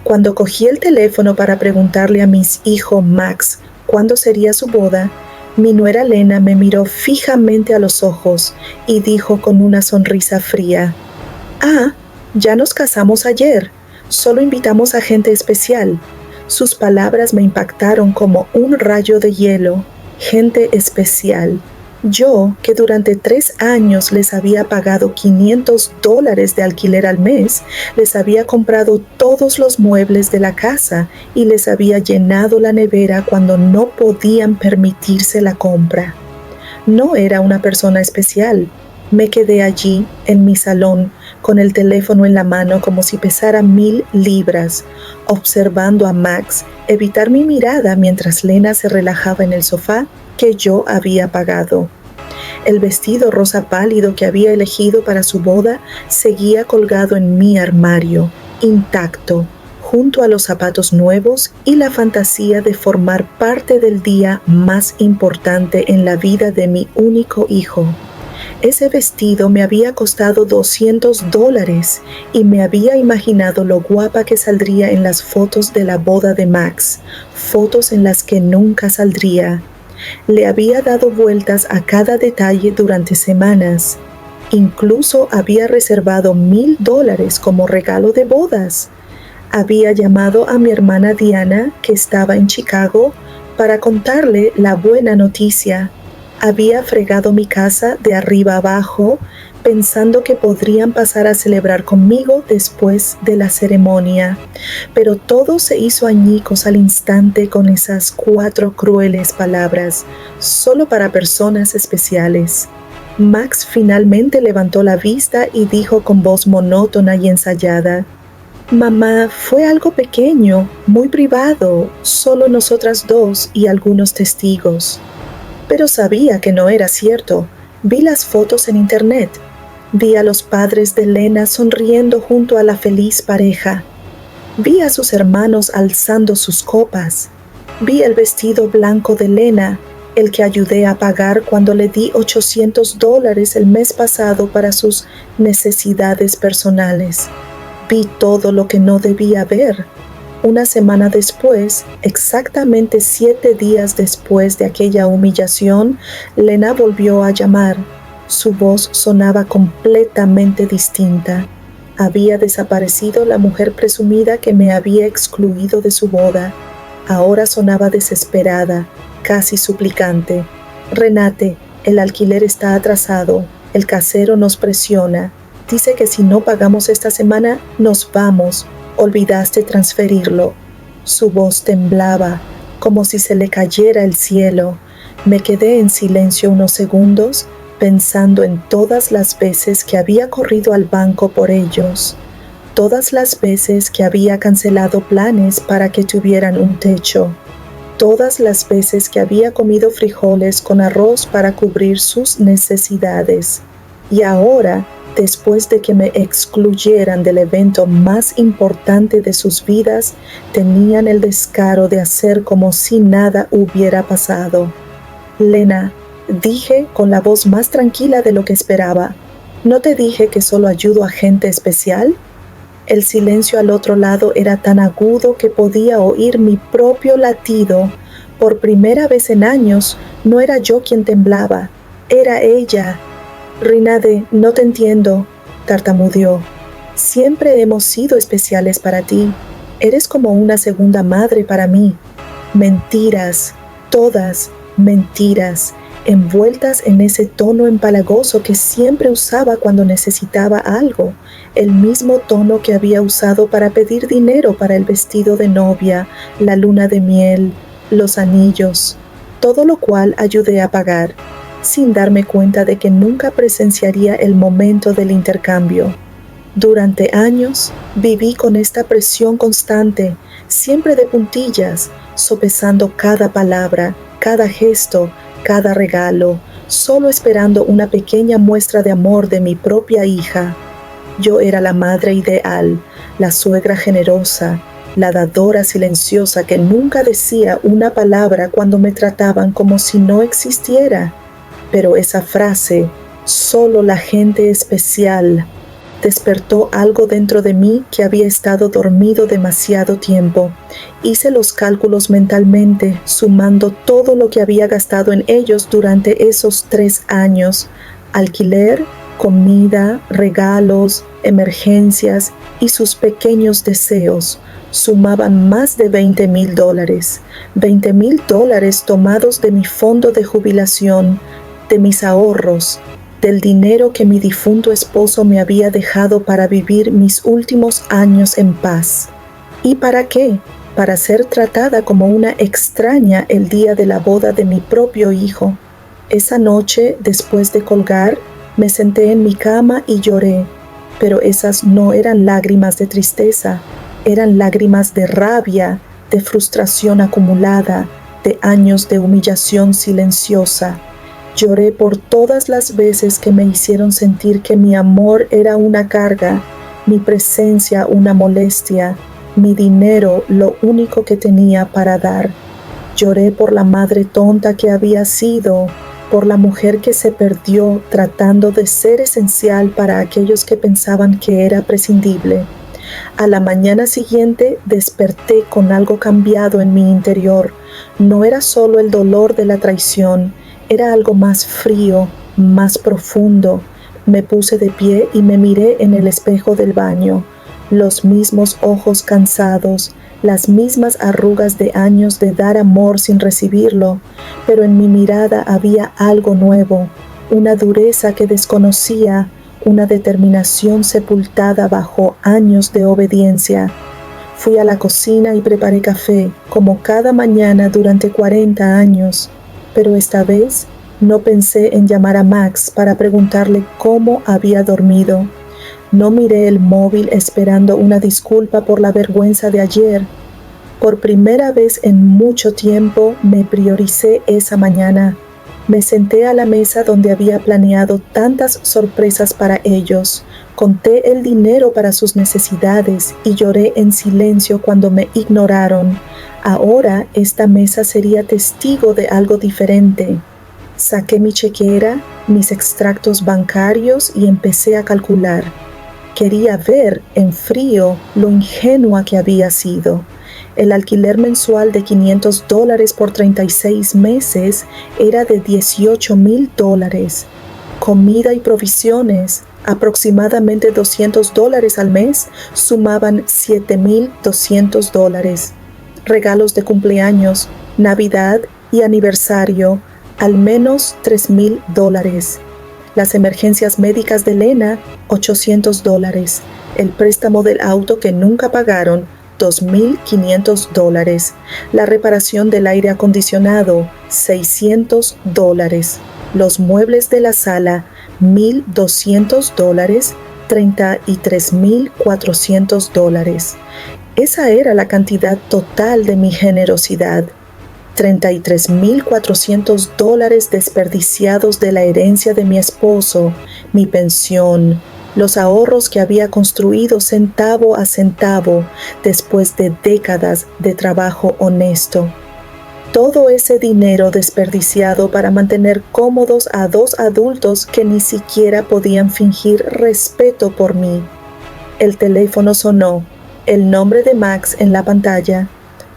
Cuando cogí el teléfono para preguntarle a mis hijos Max cuándo sería su boda, mi nuera Lena me miró fijamente a los ojos y dijo con una sonrisa fría: «Ah, ya nos casamos ayer. Solo invitamos a gente especial». Sus palabras me impactaron como un rayo de hielo. Gente especial. Yo, que durante 3 años les había pagado $500 de alquiler al mes, les había comprado todos los muebles de la casa y les había llenado la nevera cuando no podían permitirse la compra. No era una persona especial. Me quedé allí, en mi salón, con el teléfono en la mano como si pesara 1000 libras, observando a Max evitar mi mirada mientras Lena se relajaba en el sofá que yo había pagado. El vestido rosa pálido que había elegido para su boda seguía colgado en mi armario, intacto, junto a los zapatos nuevos y la fantasía de formar parte del día más importante en la vida de mi único hijo. Ese vestido me había costado $200 y me había imaginado lo guapa que saldría en las fotos de la boda de Max, fotos en las que nunca saldría. Le había dado vueltas a cada detalle durante semanas. Incluso había reservado $1000 como regalo de bodas. Había llamado a mi hermana Diana, que estaba en Chicago, para contarle la buena noticia. Había fregado mi casa de arriba abajo, pensando que podrían pasar a celebrar conmigo después de la ceremonia. Pero todo se hizo añicos al instante con esas 4 crueles palabras, solo para personas especiales. Max finalmente levantó la vista y dijo con voz monótona y ensayada: «Mamá, fue algo pequeño, muy privado, solo nosotras dos y algunos testigos». Pero sabía que no era cierto. Vi las fotos en internet. Vi a los padres de Lena sonriendo junto a la feliz pareja. Vi a sus hermanos alzando sus copas. Vi el vestido blanco de Lena, el que ayudé a pagar cuando le di $800 el mes pasado para sus necesidades personales. Vi todo lo que no debía ver. Una semana después, exactamente 7 días después de aquella humillación, Lena volvió a llamar. Su voz sonaba completamente distinta. Había desaparecido la mujer presumida que me había excluido de su boda. Ahora sonaba desesperada, casi suplicante. «Renate, el alquiler está atrasado. El casero nos presiona. Dice que si no pagamos esta semana, nos vamos. Olvidaste transferirlo». Su voz temblaba, como si se le cayera el cielo. Me quedé en silencio unos segundos, pensando en todas las veces que había corrido al banco por ellos, todas las veces que había cancelado planes para que tuvieran un techo, todas las veces que había comido frijoles con arroz para cubrir sus necesidades. Y ahora, después de que me excluyeran del evento más importante de sus vidas, tenían el descaro de hacer como si nada hubiera pasado. «Lena», dije con la voz más tranquila de lo que esperaba, «¿no te dije que solo ayudo a gente especial?». El silencio al otro lado era tan agudo que podía oír mi propio latido. Por primera vez en años, no era yo quien temblaba, era ella. «Renate, no te entiendo», tartamudeó. «Siempre hemos sido especiales para ti. Eres como una segunda madre para mí». Mentiras, todas mentiras, envueltas en ese tono empalagoso que siempre usaba cuando necesitaba algo, el mismo tono que había usado para pedir dinero para el vestido de novia, la luna de miel, los anillos, todo lo cual ayudé a pagar, sin darme cuenta de que nunca presenciaría el momento del intercambio. Durante años viví con esta presión constante, siempre de puntillas, sopesando cada palabra, cada gesto, cada regalo, solo esperando una pequeña muestra de amor de mi propia hija. Yo era la madre ideal, la suegra generosa, la dadora silenciosa que nunca decía una palabra cuando me trataban como si no existiera. Pero esa frase, «solo la gente especial», Despertó algo dentro de mí que había estado dormido demasiado tiempo. Hice los cálculos mentalmente, sumando todo lo que había gastado en ellos durante esos 3 años: alquiler, comida, regalos, emergencias y sus pequeños deseos. Sumaban más de $20,000. $20,000 tomados de mi fondo de jubilación, de mis ahorros, del dinero que mi difunto esposo me había dejado para vivir mis últimos años en paz. ¿Y para qué? Para ser tratada como una extraña el día de la boda de mi propio hijo. Esa noche, después de colgar, me senté en mi cama y lloré, pero esas no eran lágrimas de tristeza, eran lágrimas de rabia, de frustración acumulada, de años de humillación silenciosa. Lloré por todas las veces que me hicieron sentir que mi amor era una carga, mi presencia una molestia, mi dinero lo único que tenía para dar. Lloré por la madre tonta que había sido, por la mujer que se perdió tratando de ser esencial para aquellos que pensaban que era prescindible. A la mañana siguiente desperté con algo cambiado en mi interior. No era solo el dolor de la traición, era algo más frío, más profundo. Me puse de pie y me miré en el espejo del baño. Los mismos ojos cansados, las mismas arrugas de años de dar amor sin recibirlo, pero en mi mirada había algo nuevo, una dureza que desconocía, una determinación sepultada bajo años de obediencia. Fui a la cocina y preparé café, como cada mañana durante 40 años, pero esta vez no pensé en llamar a Max para preguntarle cómo había dormido. No miré el móvil esperando una disculpa por la vergüenza de ayer. Por primera vez en mucho tiempo me prioricé esa mañana. Me senté a la mesa donde había planeado tantas sorpresas para ellos. Conté el dinero para sus necesidades y lloré en silencio cuando me ignoraron. Ahora esta mesa sería testigo de algo diferente. Saqué mi chequera, mis extractos bancarios y empecé a calcular. Quería ver en frío lo ingenua que había sido. El alquiler mensual de $500 por 36 meses era de $18,000. Comida y provisiones, aproximadamente $200 al mes, sumaban $7,200. Regalos de cumpleaños, Navidad y aniversario, al menos $3,000. Las emergencias médicas de Lena, $800. El préstamo del auto que nunca pagaron, $2,500. La reparación del aire acondicionado, $600. Los muebles de la sala, $1,200, $33,400. Esa era la cantidad total de mi generosidad. $33,400 desperdiciados de la herencia de mi esposo, mi pensión, los ahorros que había construido centavo a centavo después de décadas de trabajo honesto. Todo ese dinero desperdiciado para mantener cómodos a 2 adultos que ni siquiera podían fingir respeto por mí. El teléfono sonó, el nombre de Max en la pantalla.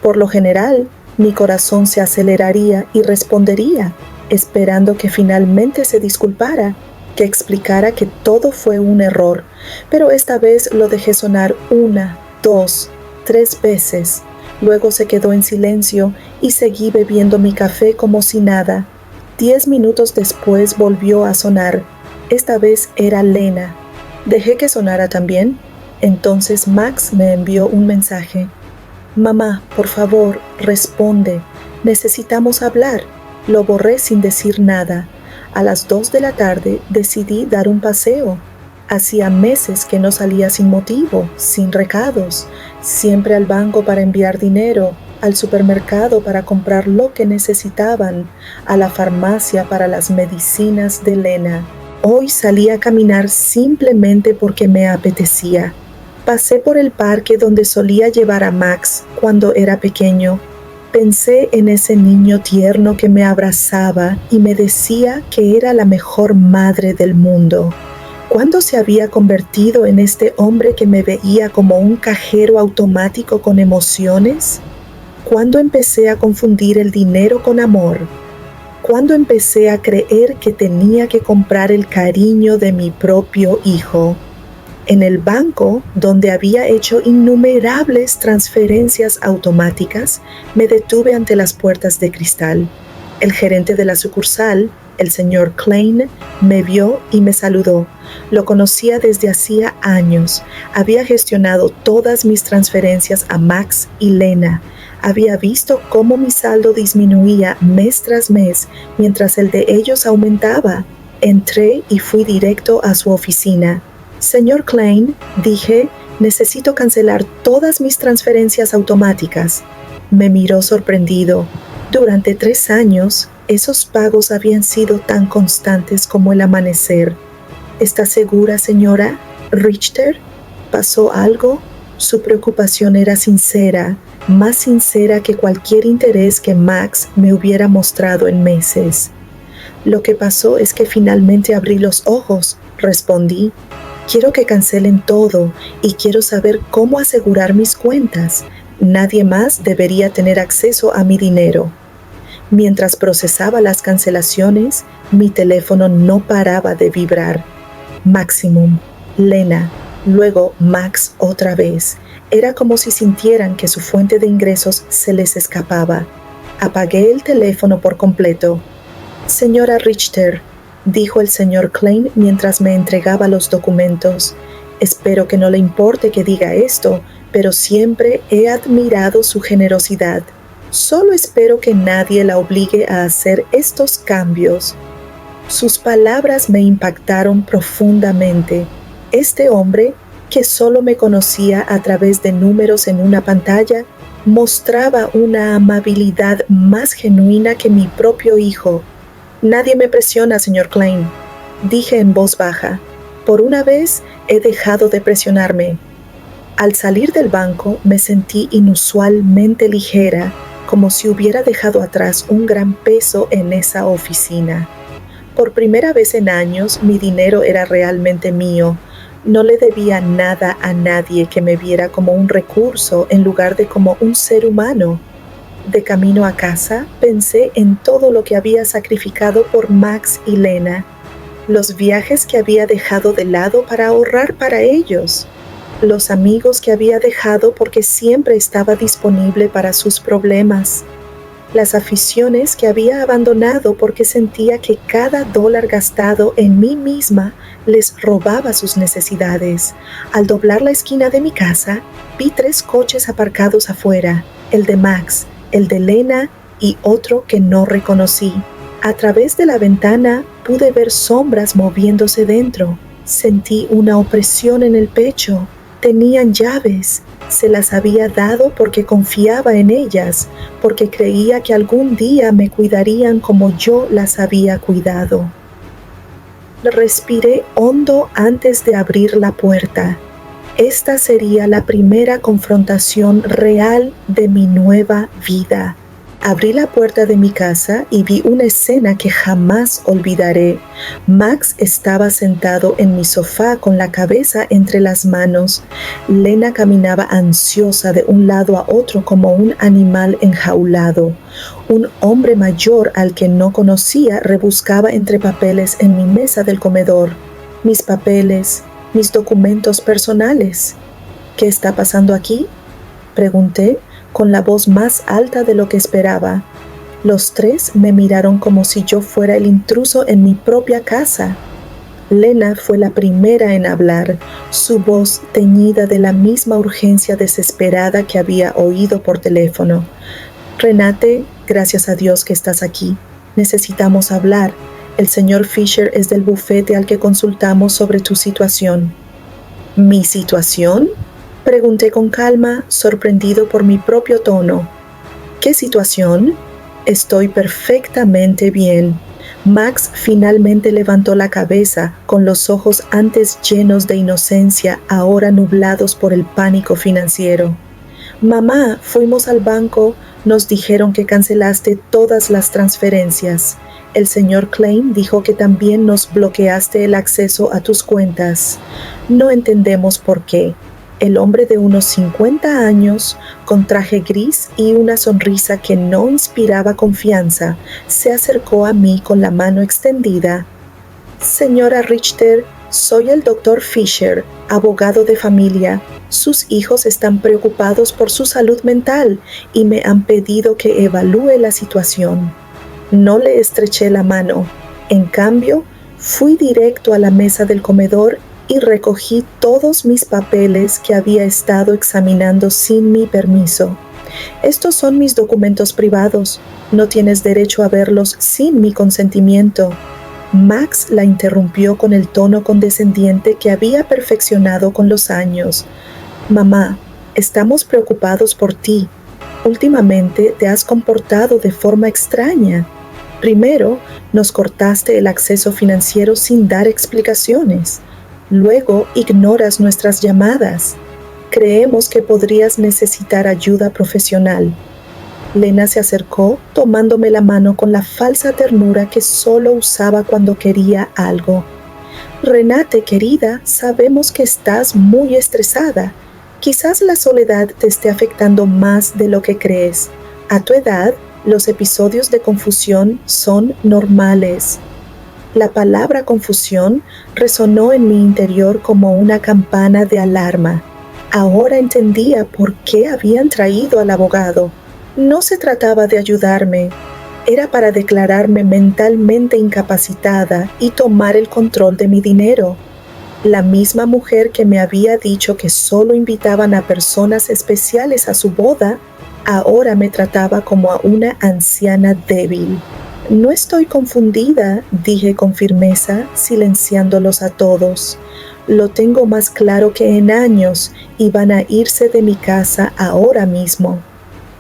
Por lo general, mi corazón se aceleraría y respondería, esperando que finalmente se disculpara, que explicara que todo fue un error, pero esta vez lo dejé sonar 1, 2, 3 veces. Luego se quedó en silencio y seguí bebiendo mi café como si nada. 10 minutos después volvió a sonar. Esta vez era Lena. Dejé que sonara también. Entonces Max me envió un mensaje. «Mamá, por favor, responde. Necesitamos hablar». Lo borré sin decir nada. A las 2 de la tarde decidí dar un paseo. Hacía meses que no salía sin motivo, sin recados, siempre al banco para enviar dinero, al supermercado para comprar lo que necesitaban, a la farmacia para las medicinas de Lena. Hoy salí a caminar simplemente porque me apetecía. Pasé por el parque donde solía llevar a Max cuando era pequeño. Pensé en ese niño tierno que me abrazaba y me decía que era la mejor madre del mundo. ¿Cuándo se había convertido en este hombre que me veía como un cajero automático con emociones? ¿Cuándo empecé a confundir el dinero con amor? ¿Cuándo empecé a creer que tenía que comprar el cariño de mi propio hijo? En el banco, donde había hecho innumerables transferencias automáticas, me detuve ante las puertas de cristal. El gerente de la sucursal, el señor Klein, me vio y me saludó. Lo conocía desde hacía años. Había gestionado todas mis transferencias a Max y Lena. Había visto cómo mi saldo disminuía mes tras mes, mientras el de ellos aumentaba. Entré y fui directo a su oficina. Señor Klein, dije, necesito cancelar todas mis transferencias automáticas. Me miró sorprendido. Durante 3 años, esos pagos habían sido tan constantes como el amanecer. ¿Está segura, señora Richter? ¿Pasó algo? Su preocupación era sincera, más sincera que cualquier interés que Max me hubiera mostrado en meses. Lo que pasó es que finalmente abrí los ojos, respondí. Quiero que cancelen todo y quiero saber cómo asegurar mis cuentas. Nadie más debería tener acceso a mi dinero. Mientras procesaba las cancelaciones, mi teléfono no paraba de vibrar. Maximum, Lena, luego Max otra vez. Era como si sintieran que su fuente de ingresos se les escapaba. Apagué el teléfono por completo. Señora Richter, dijo el señor Klein mientras me entregaba los documentos. Espero que no le importe que diga esto, pero siempre he admirado su generosidad. Solo espero que nadie la obligue a hacer estos cambios. Sus palabras me impactaron profundamente. Este hombre, que solo me conocía a través de números en una pantalla, mostraba una amabilidad más genuina que mi propio hijo. Nadie me presiona, señor Klein, dije en voz baja. Por una vez he dejado de presionarme. Al salir del banco me sentí inusualmente ligera, como si hubiera dejado atrás un gran peso en esa oficina. Por primera vez en años, mi dinero era realmente mío. No le debía nada a nadie que me viera como un recurso en lugar de como un ser humano. De camino a casa, pensé en todo lo que había sacrificado por Max y Lena, los viajes que había dejado de lado para ahorrar para ellos, los amigos que había dejado porque siempre estaba disponible para sus problemas, las aficiones que había abandonado porque sentía que cada dólar gastado en mí misma les robaba sus necesidades. Al doblar la esquina de mi casa, vi 3 coches aparcados afuera, el de Max, el de Lena y otro que no reconocí. A través de la ventana pude ver sombras moviéndose dentro. Sentí una opresión en el pecho. Tenían llaves. Se las había dado porque confiaba en ellas, porque creía que algún día me cuidarían como yo las había cuidado. Respiré hondo antes de abrir la puerta. Esta sería la primera confrontación real de mi nueva vida. Abrí la puerta de mi casa y vi una escena que jamás olvidaré. Max estaba sentado en mi sofá con la cabeza entre las manos. Lena caminaba ansiosa de un lado a otro como un animal enjaulado. Un hombre mayor al que no conocía rebuscaba entre papeles en mi mesa del comedor. Mis papeles, mis documentos personales. ¿Qué está pasando aquí?, pregunté con la voz más alta de lo que esperaba. Los 3 me miraron como si yo fuera el intruso en mi propia casa. Lena fue la primera en hablar, su voz teñida de la misma urgencia desesperada que había oído por teléfono. Renate, gracias a Dios que estás aquí. Necesitamos hablar. El señor Fisher es del bufete al que consultamos sobre tu situación. ¿Mi situación?, pregunté con calma, sorprendido por mi propio tono. ¿Qué situación? Estoy perfectamente bien. Max finalmente levantó la cabeza, con los ojos antes llenos de inocencia, ahora nublados por el pánico financiero. Mamá, fuimos al banco, nos dijeron que cancelaste todas las transferencias. El señor Klein dijo que también nos bloqueaste el acceso a tus cuentas. No entendemos por qué. El hombre de unos 50 años, con traje gris y una sonrisa que no inspiraba confianza, se acercó a mí con la mano extendida. Señora Richter, soy el doctor Fisher, abogado de familia. Sus hijos están preocupados por su salud mental y me han pedido que evalúe la situación. No le estreché la mano. En cambio, fui directo a la mesa del comedor y recogí todos mis papeles que había estado examinando sin mi permiso. Estos son mis documentos privados. No tienes derecho a verlos sin mi consentimiento. Max la interrumpió con el tono condescendiente que había perfeccionado con los años. Mamá, estamos preocupados por ti. Últimamente te has comportado de forma extraña. Primero, nos cortaste el acceso financiero sin dar explicaciones. Luego, ignoras nuestras llamadas. Creemos que podrías necesitar ayuda profesional. Lena se acercó, tomándome la mano con la falsa ternura que solo usaba cuando quería algo. Renate, querida, sabemos que estás muy estresada. Quizás la soledad te esté afectando más de lo que crees. A tu edad, los episodios de confusión son normales. La palabra confusión resonó en mi interior como una campana de alarma. Ahora entendía por qué habían traído al abogado. No se trataba de ayudarme, era para declararme mentalmente incapacitada y tomar el control de mi dinero. La misma mujer que me había dicho que solo invitaban a personas especiales a su boda, ahora me trataba como a una anciana débil. No estoy confundida, dije con firmeza, silenciándolos a todos. Lo tengo más claro que en años y van a irse de mi casa ahora mismo.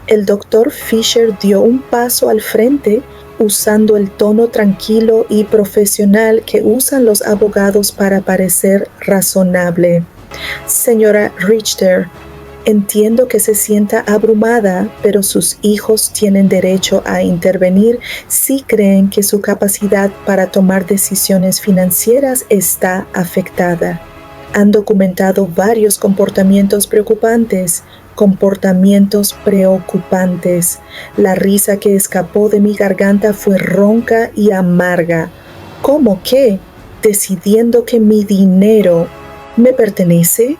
El doctor Fisher dio un paso al frente usando el tono tranquilo y profesional que usan los abogados para parecer razonable. Señora Richter, entiendo que se sienta abrumada, pero sus hijos tienen derecho a intervenir si creen que su capacidad para tomar decisiones financieras está afectada. Han documentado varios comportamientos preocupantes. La risa que escapó de mi garganta fue ronca y amarga. ¿Cómo qué? ¿Decidiendo que mi dinero me pertenece?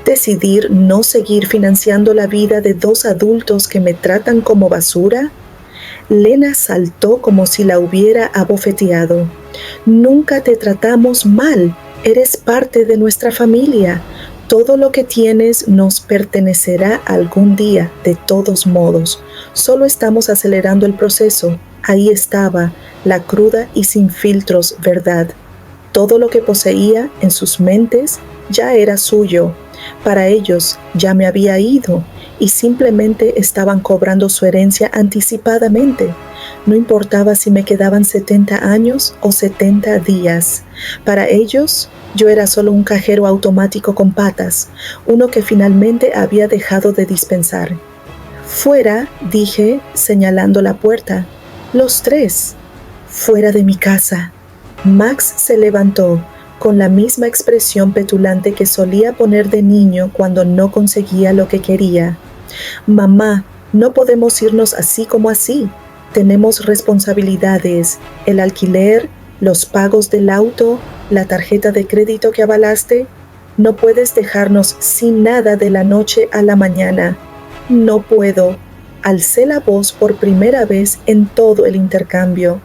¿Decidir no seguir financiando la vida de dos adultos que me tratan como basura? Lena saltó como si la hubiera abofeteado. Nunca te tratamos mal. Eres parte de nuestra familia. Todo lo que tienes nos pertenecerá algún día, de todos modos. Solo estamos acelerando el proceso. Ahí estaba, la cruda y sin filtros verdad. Todo lo que poseía en sus mentes ya era suyo. Para ellos ya me había ido y simplemente estaban cobrando su herencia anticipadamente. No importaba si me quedaban 70 años o 70 días. Para ellos, yo era solo un cajero automático con patas, uno que finalmente había dejado de dispensar. Fuera, dije, señalando la puerta. Los tres. Fuera de mi casa. Max se levantó, con la misma expresión petulante que solía poner de niño cuando no conseguía lo que quería. Mamá, no podemos irnos así como así. Tenemos responsabilidades, el alquiler, los pagos del auto, la tarjeta de crédito que avalaste. No puedes dejarnos sin nada de la noche a la mañana. No puedo. Alcé la voz por primera vez en todo el intercambio.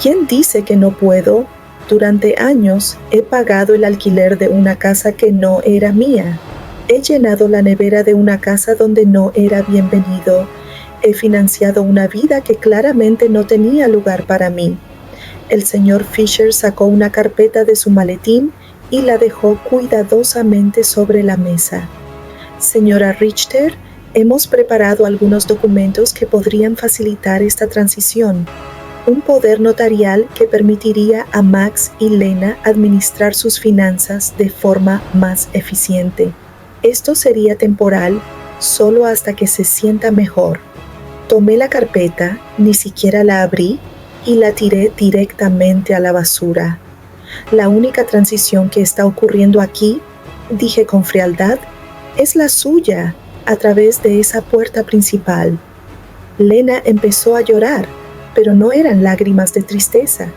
¿Quién dice que no puedo? Durante años he pagado el alquiler de una casa que no era mía. He llenado la nevera de una casa donde no era bienvenido. He financiado una vida que claramente no tenía lugar para mí. El señor Fisher sacó una carpeta de su maletín y la dejó cuidadosamente sobre la mesa. Señora Richter, hemos preparado algunos documentos que podrían facilitar esta transición. Un poder notarial que permitiría a Max y Lena administrar sus finanzas de forma más eficiente. Esto sería temporal, solo hasta que se sienta mejor. Tomé la carpeta, ni siquiera la abrí, y la tiré directamente a la basura. La única transición que está ocurriendo aquí, dije con frialdad, es la suya a través de esa puerta principal. Lena empezó a llorar, pero no eran lágrimas de tristeza,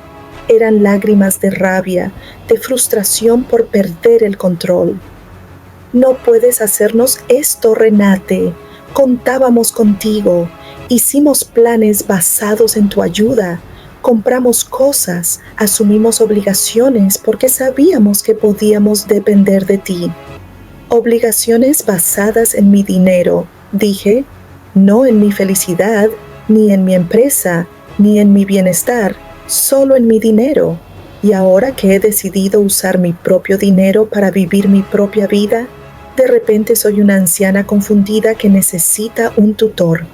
eran lágrimas de rabia, de frustración por perder el control. No puedes hacernos esto, Renate. Contábamos contigo, hicimos planes basados en tu ayuda, compramos cosas, asumimos obligaciones porque sabíamos que podíamos depender de ti. Obligaciones basadas en mi dinero, dije, no en mi felicidad, ni en mi empresa, ni en mi bienestar, solo en mi dinero. Y ahora que he decidido usar mi propio dinero para vivir mi propia vida, de repente soy una anciana confundida que necesita un tutor.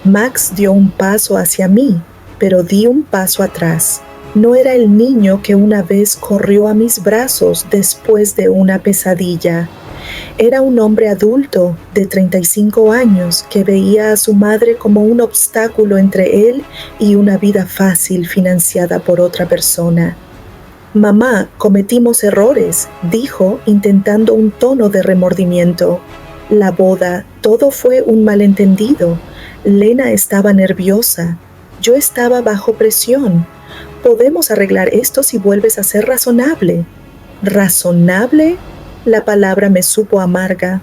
Max dio un paso hacia mí, pero di un paso atrás. No era el niño que una vez corrió a mis brazos después de una pesadilla. Era un hombre adulto de 35 años que veía a su madre como un obstáculo entre él y una vida fácil financiada por otra persona. Mamá, cometimos errores, dijo, intentando un tono de remordimiento. La boda, todo fue un malentendido. Lena estaba nerviosa. Yo estaba bajo presión. Podemos arreglar esto si vuelves a ser razonable. ¿Razonable? La palabra me supo amarga.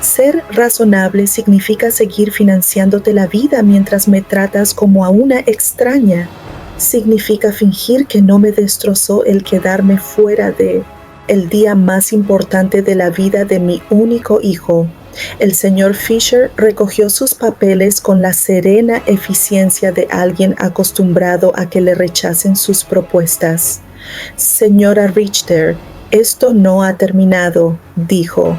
Ser razonable significa seguir financiándote la vida mientras me tratas como a una extraña. Significa fingir que no me destrozó el quedarme fuera de el día más importante de la vida de mi único hijo. El señor Fisher recogió sus papeles con la serena eficiencia de alguien acostumbrado a que le rechacen sus propuestas. Señora Richter, esto no ha terminado, dijo.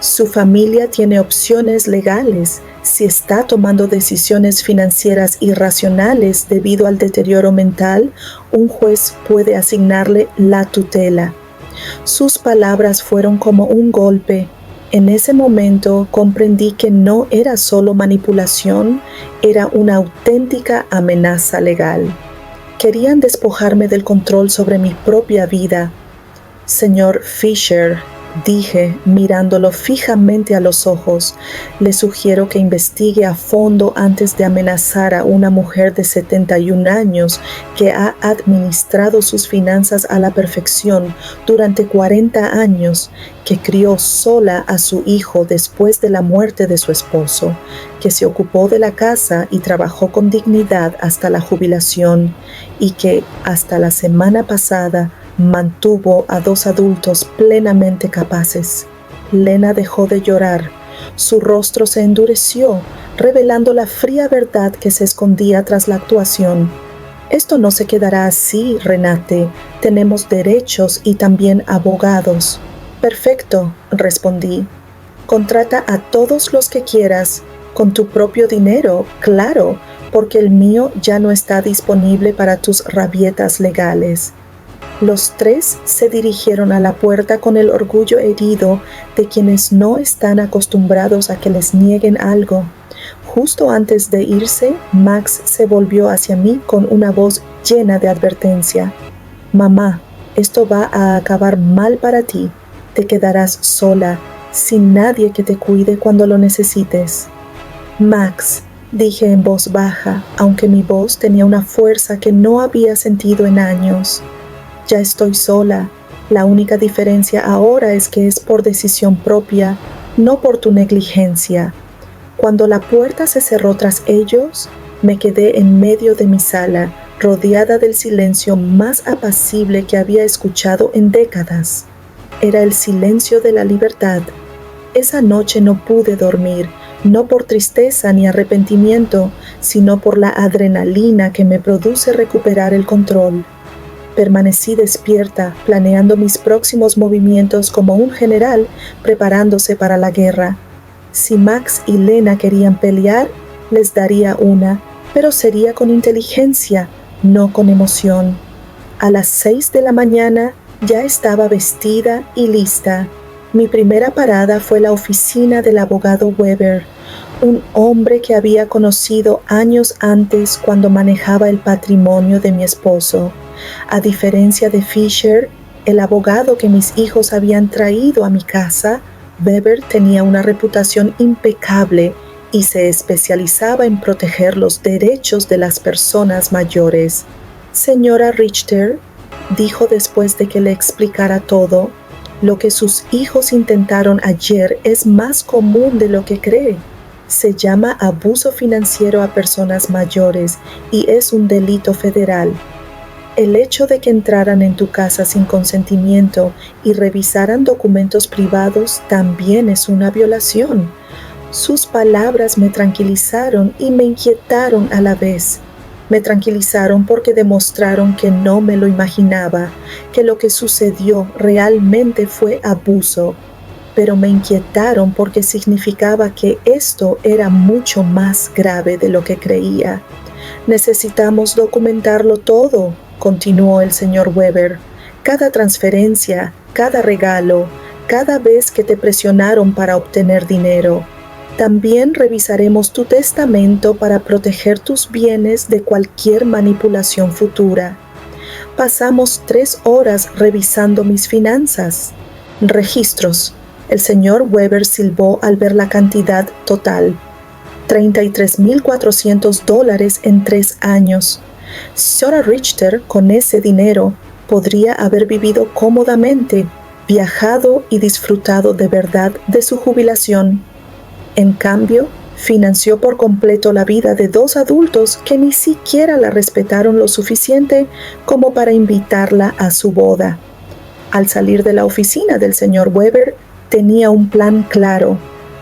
Su familia tiene opciones legales si está tomando decisiones financieras irracionales debido al deterioro mental. Un juez puede asignarle la tutela. Sus palabras fueron como un golpe. En ese momento comprendí que no era solo manipulación, era una auténtica amenaza legal. Querían despojarme del control sobre mi propia vida. Señor Fisher, dije, mirándolo fijamente a los ojos, le sugiero que investigue a fondo antes de amenazar a una mujer de 71 años que ha administrado sus finanzas a la perfección durante 40 años, que crió sola a su hijo después de la muerte de su esposo, que se ocupó de la casa y trabajó con dignidad hasta la jubilación, y que, hasta la semana pasada, mantuvo a 2 adultos plenamente capaces. Lena dejó de llorar. Su rostro se endureció, revelando la fría verdad que se escondía tras la actuación. Esto no se quedará así, Renate. Tenemos derechos y también abogados. Perfecto, respondí. Contrata a todos los que quieras, con tu propio dinero, claro, porque el mío ya no está disponible para tus rabietas legales. Los 3 se dirigieron a la puerta con el orgullo herido de quienes no están acostumbrados a que les nieguen algo. Justo antes de irse, Max se volvió hacia mí con una voz llena de advertencia. Mamá, esto va a acabar mal para ti. Te quedarás sola, sin nadie que te cuide cuando lo necesites. Max, dije en voz baja, aunque mi voz tenía una fuerza que no había sentido en años. Ya estoy sola. La única diferencia ahora es que es por decisión propia, no por tu negligencia. Cuando la puerta se cerró tras ellos, me quedé en medio de mi sala, rodeada del silencio más apacible que había escuchado en décadas. Era el silencio de la libertad. Esa noche no pude dormir, no por tristeza ni arrepentimiento, sino por la adrenalina que me produce recuperar el control. Permanecí despierta, planeando mis próximos movimientos como un general preparándose para la guerra. Si Max y Lena querían pelear, les daría una, pero sería con inteligencia, no con emoción. A las 6 de la mañana ya estaba vestida y lista. Mi primera parada fue la oficina del abogado Weber. un hombre que había conocido años antes cuando manejaba el patrimonio de mi esposo. A diferencia de Fisher, el abogado que mis hijos habían traído a mi casa, Weber tenía una reputación impecable y se especializaba en proteger los derechos de las personas mayores. Señora Richter, dijo después de que le explicara todo, lo que sus hijos intentaron ayer es más común de lo que cree. Se llama abuso financiero a personas mayores y es un delito federal. El hecho de que entraran en tu casa sin consentimiento y revisaran documentos privados también es una violación. Sus palabras me tranquilizaron y me inquietaron a la vez. Me tranquilizaron porque demostraron que no me lo imaginaba, que lo que sucedió realmente fue abuso, pero me inquietaron porque significaba que esto era mucho más grave de lo que creía. Necesitamos documentarlo todo, continuó el señor Weber. Cada transferencia, cada regalo, cada vez que te presionaron para obtener dinero. También revisaremos tu testamento para proteger tus bienes de cualquier manipulación futura. Pasamos 3 horas revisando mis finanzas. Registros. El señor Weber silbó al ver la cantidad total. $33,400 en 3 años. Señora Richter, con ese dinero, podría haber vivido cómodamente, viajado y disfrutado de verdad de su jubilación. En cambio, financió por completo la vida de 2 adultos que ni siquiera la respetaron lo suficiente como para invitarla a su boda. Al salir de la oficina del señor Weber, tenía un plan claro.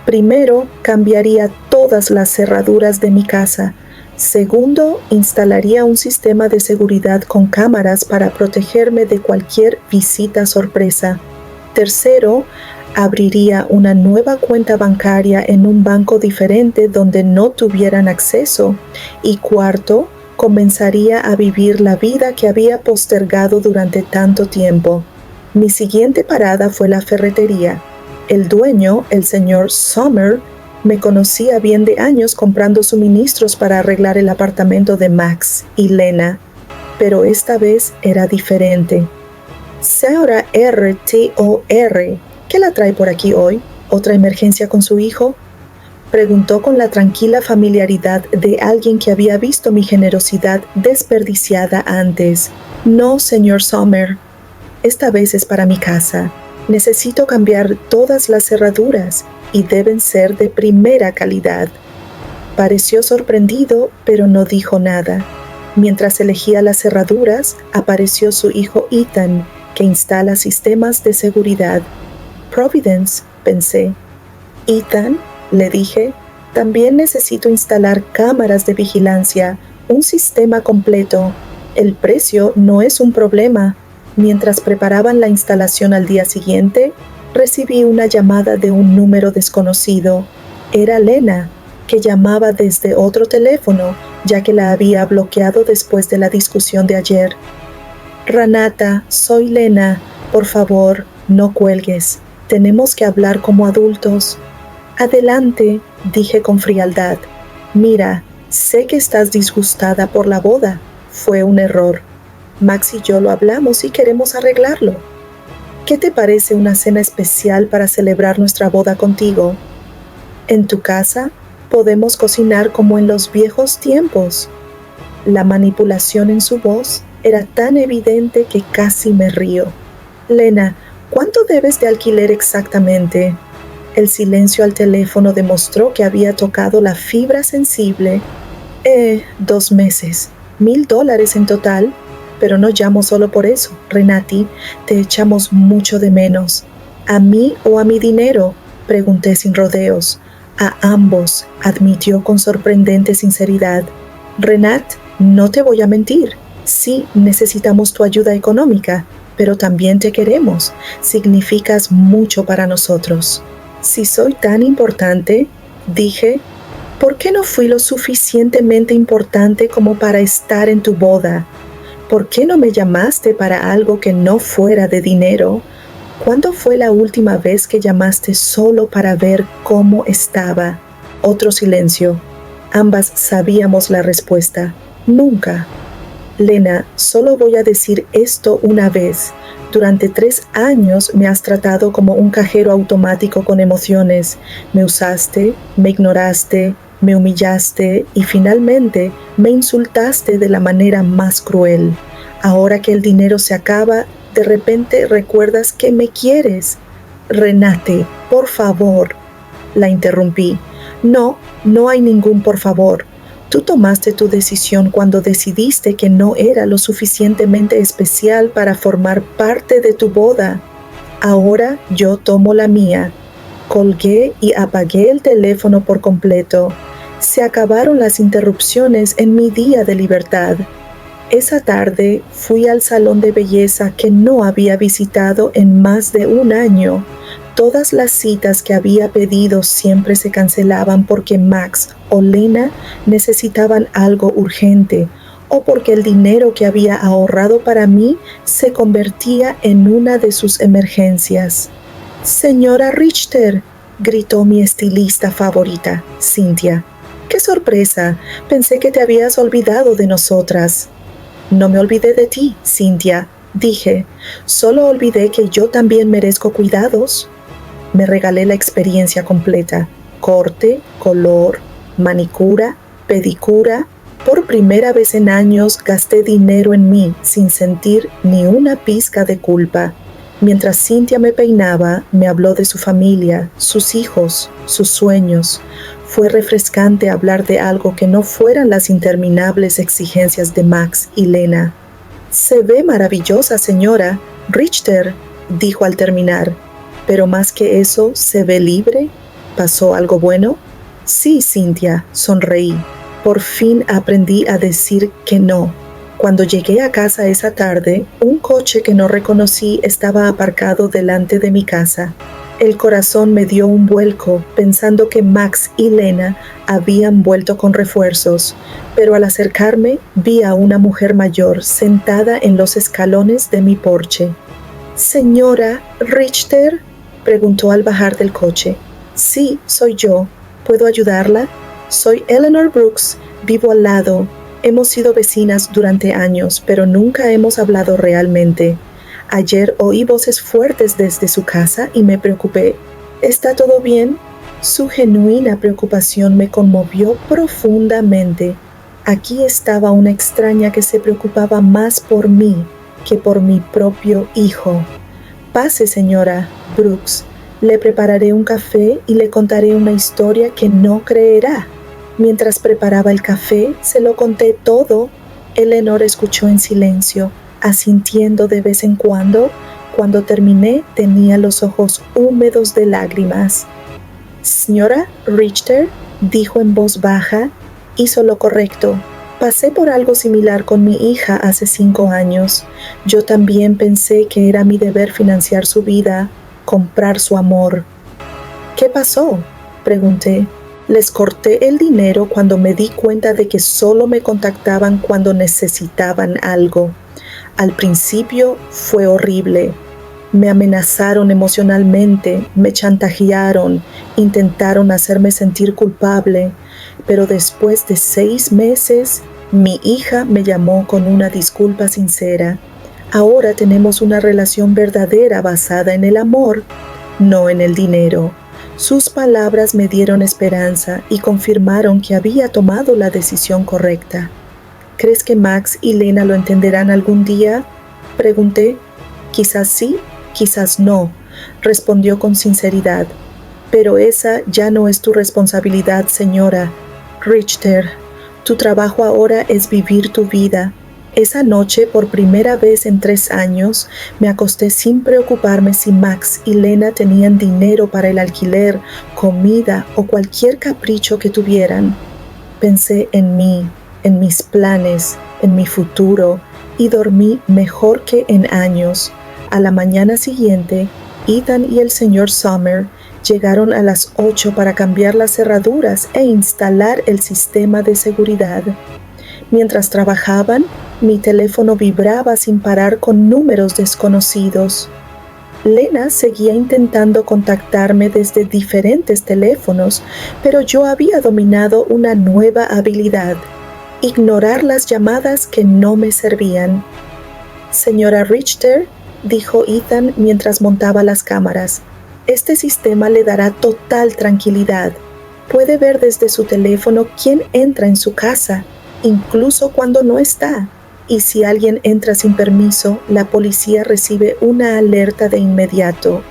Primero, cambiaría todas las cerraduras de mi casa. Segundo, instalaría un sistema de seguridad con cámaras para protegerme de cualquier visita sorpresa. Tercero, abriría una nueva cuenta bancaria en un banco diferente donde no tuvieran acceso. Y cuarto, comenzaría a vivir la vida que había postergado durante tanto tiempo. Mi siguiente parada fue la ferretería. El dueño, el señor Sommer, me conocía bien de años comprando suministros para arreglar el apartamento de Max y Lena, pero esta vez era diferente. Señora R.T.O.R., ¿qué la trae por aquí hoy? ¿Otra emergencia con su hijo? Preguntó con la tranquila familiaridad de alguien que había visto mi generosidad desperdiciada antes. No, señor Sommer. Esta vez es para mi casa. Necesito cambiar todas las cerraduras y deben ser de primera calidad. Pareció sorprendido, pero no dijo nada. Mientras elegía las cerraduras, apareció su hijo Ethan, que instala sistemas de seguridad. Providence, pensé. Ethan, le dije, también necesito instalar cámaras de vigilancia, un sistema completo. El precio no es un problema. Mientras preparaban la instalación al día siguiente, recibí una llamada de un número desconocido. Era Lena, que llamaba desde otro teléfono, ya que la había bloqueado después de la discusión de ayer. Renata, soy Lena. Por favor, no cuelgues. Tenemos que hablar como adultos. Adelante, dije con frialdad. Mira, sé que estás disgustada por la boda. Fue un error. Max y yo lo hablamos y queremos arreglarlo. ¿Qué te parece una cena especial para celebrar nuestra boda contigo? En tu casa podemos cocinar como en los viejos tiempos. La manipulación en su voz era tan evidente que casi me río. Lena, ¿cuánto debes de alquiler exactamente? El silencio al teléfono demostró que había tocado la fibra sensible. 2 meses. $1,000 en total. Pero no llamo solo por eso, Renati. Te echamos mucho de menos. ¿A mí o a mi dinero? Pregunté sin rodeos. A ambos, admitió con sorprendente sinceridad. Renat, no te voy a mentir. Sí, necesitamos tu ayuda económica, pero también te queremos. Significas mucho para nosotros. Si soy tan importante, dije, ¿por qué no fui lo suficientemente importante como para estar en tu boda? ¿Por qué no me llamaste para algo que no fuera de dinero? ¿Cuándo fue la última vez que llamaste solo para ver cómo estaba? Otro silencio. Ambas sabíamos la respuesta. Nunca. Lena, solo voy a decir esto una vez. Durante 3 años me has tratado como un cajero automático con emociones. Me usaste, me ignoraste, me humillaste y finalmente me insultaste de la manera más cruel. Ahora que el dinero se acaba, de repente recuerdas que me quieres. Renate, por favor. La interrumpí. No, no hay ningún por favor. Tú tomaste tu decisión cuando decidiste que no era lo suficientemente especial para formar parte de tu boda. Ahora yo tomo la mía. Colgué y apagué el teléfono por completo. Se acabaron las interrupciones en mi día de libertad. Esa tarde fui al salón de belleza que no había visitado en más de 1 año. Todas las citas que había pedido siempre se cancelaban porque Max o Lena necesitaban algo urgente o porque el dinero que había ahorrado para mí se convertía en una de sus emergencias. «Señora Richter», gritó mi estilista favorita, Cynthia. «¡Qué sorpresa! Pensé que te habías olvidado de nosotras». «No me olvidé de ti, Cynthia», dije. «Solo olvidé que yo también merezco cuidados». Me regalé la experiencia completa. Corte, color, manicura, pedicura. Por primera vez en años gasté dinero en mí sin sentir ni una pizca de culpa. Mientras Cynthia me peinaba, me habló de su familia, sus hijos, sus sueños. Fue refrescante hablar de algo que no fueran las interminables exigencias de Max y Lena. «Se ve maravillosa, señora Richter», dijo al terminar. «Pero más que eso, ¿se ve libre? ¿Pasó algo bueno?» «Sí, Cynthia», sonreí. Por fin aprendí a decir que no. Cuando llegué a casa esa tarde, un coche que no reconocí estaba aparcado delante de mi casa. El corazón me dio un vuelco pensando que Max y Lena habían vuelto con refuerzos, pero al acercarme vi a una mujer mayor sentada en los escalones de mi porche. «¿Señora Richter?», preguntó al bajar del coche. «Sí, soy yo. ¿Puedo ayudarla? Soy Eleanor Brooks. Vivo al lado. Hemos sido vecinas durante años, pero nunca hemos hablado realmente. Ayer oí voces fuertes desde su casa y me preocupé. ¿Está todo bien?». Su genuina preocupación me conmovió profundamente. Aquí estaba una extraña que se preocupaba más por mí que por mi propio hijo. «Pase, señora Brooks. Le prepararé un café y le contaré una historia que no creerá». Mientras preparaba el café, se lo conté todo. Eleanor escuchó en silencio, asintiendo de vez en cuando. Cuando terminé, tenía los ojos húmedos de lágrimas. «Señora Richter», dijo en voz baja, «hizo lo correcto. Pasé por algo similar con mi hija hace 5 años. Yo también pensé que era mi deber financiar su vida, comprar su amor». «¿Qué pasó?», pregunté. «Les corté el dinero cuando me di cuenta de que solo me contactaban cuando necesitaban algo. Al principio fue horrible. Me amenazaron emocionalmente, me chantajearon, intentaron hacerme sentir culpable, pero después de 6 meses, mi hija me llamó con una disculpa sincera. Ahora tenemos una relación verdadera basada en el amor, no en el dinero». Sus palabras me dieron esperanza y confirmaron que había tomado la decisión correcta. «¿Crees que Max y Lena lo entenderán algún día?», pregunté. «Quizás sí, quizás no», respondió con sinceridad. «Pero esa ya no es tu responsabilidad, señora Richter. Tu trabajo ahora es vivir tu vida». Esa noche, por primera vez en 3 años, me acosté sin preocuparme si Max y Lena tenían dinero para el alquiler, comida o cualquier capricho que tuvieran. Pensé en mí, en mis planes, en mi futuro, y dormí mejor que en años. A la mañana siguiente, Ethan y el señor Summer llegaron a las 8 para cambiar las cerraduras e instalar el sistema de seguridad. Mientras trabajaban, mi teléfono vibraba sin parar con números desconocidos. Lena seguía intentando contactarme desde diferentes teléfonos, pero yo había dominado una nueva habilidad: ignorar las llamadas que no me servían. Señora Richter, dijo Ethan mientras montaba las cámaras, este sistema le dará total tranquilidad. Puede ver desde su teléfono quién entra en su casa, incluso cuando no está. Y si alguien entra sin permiso, la policía recibe una alerta de inmediato.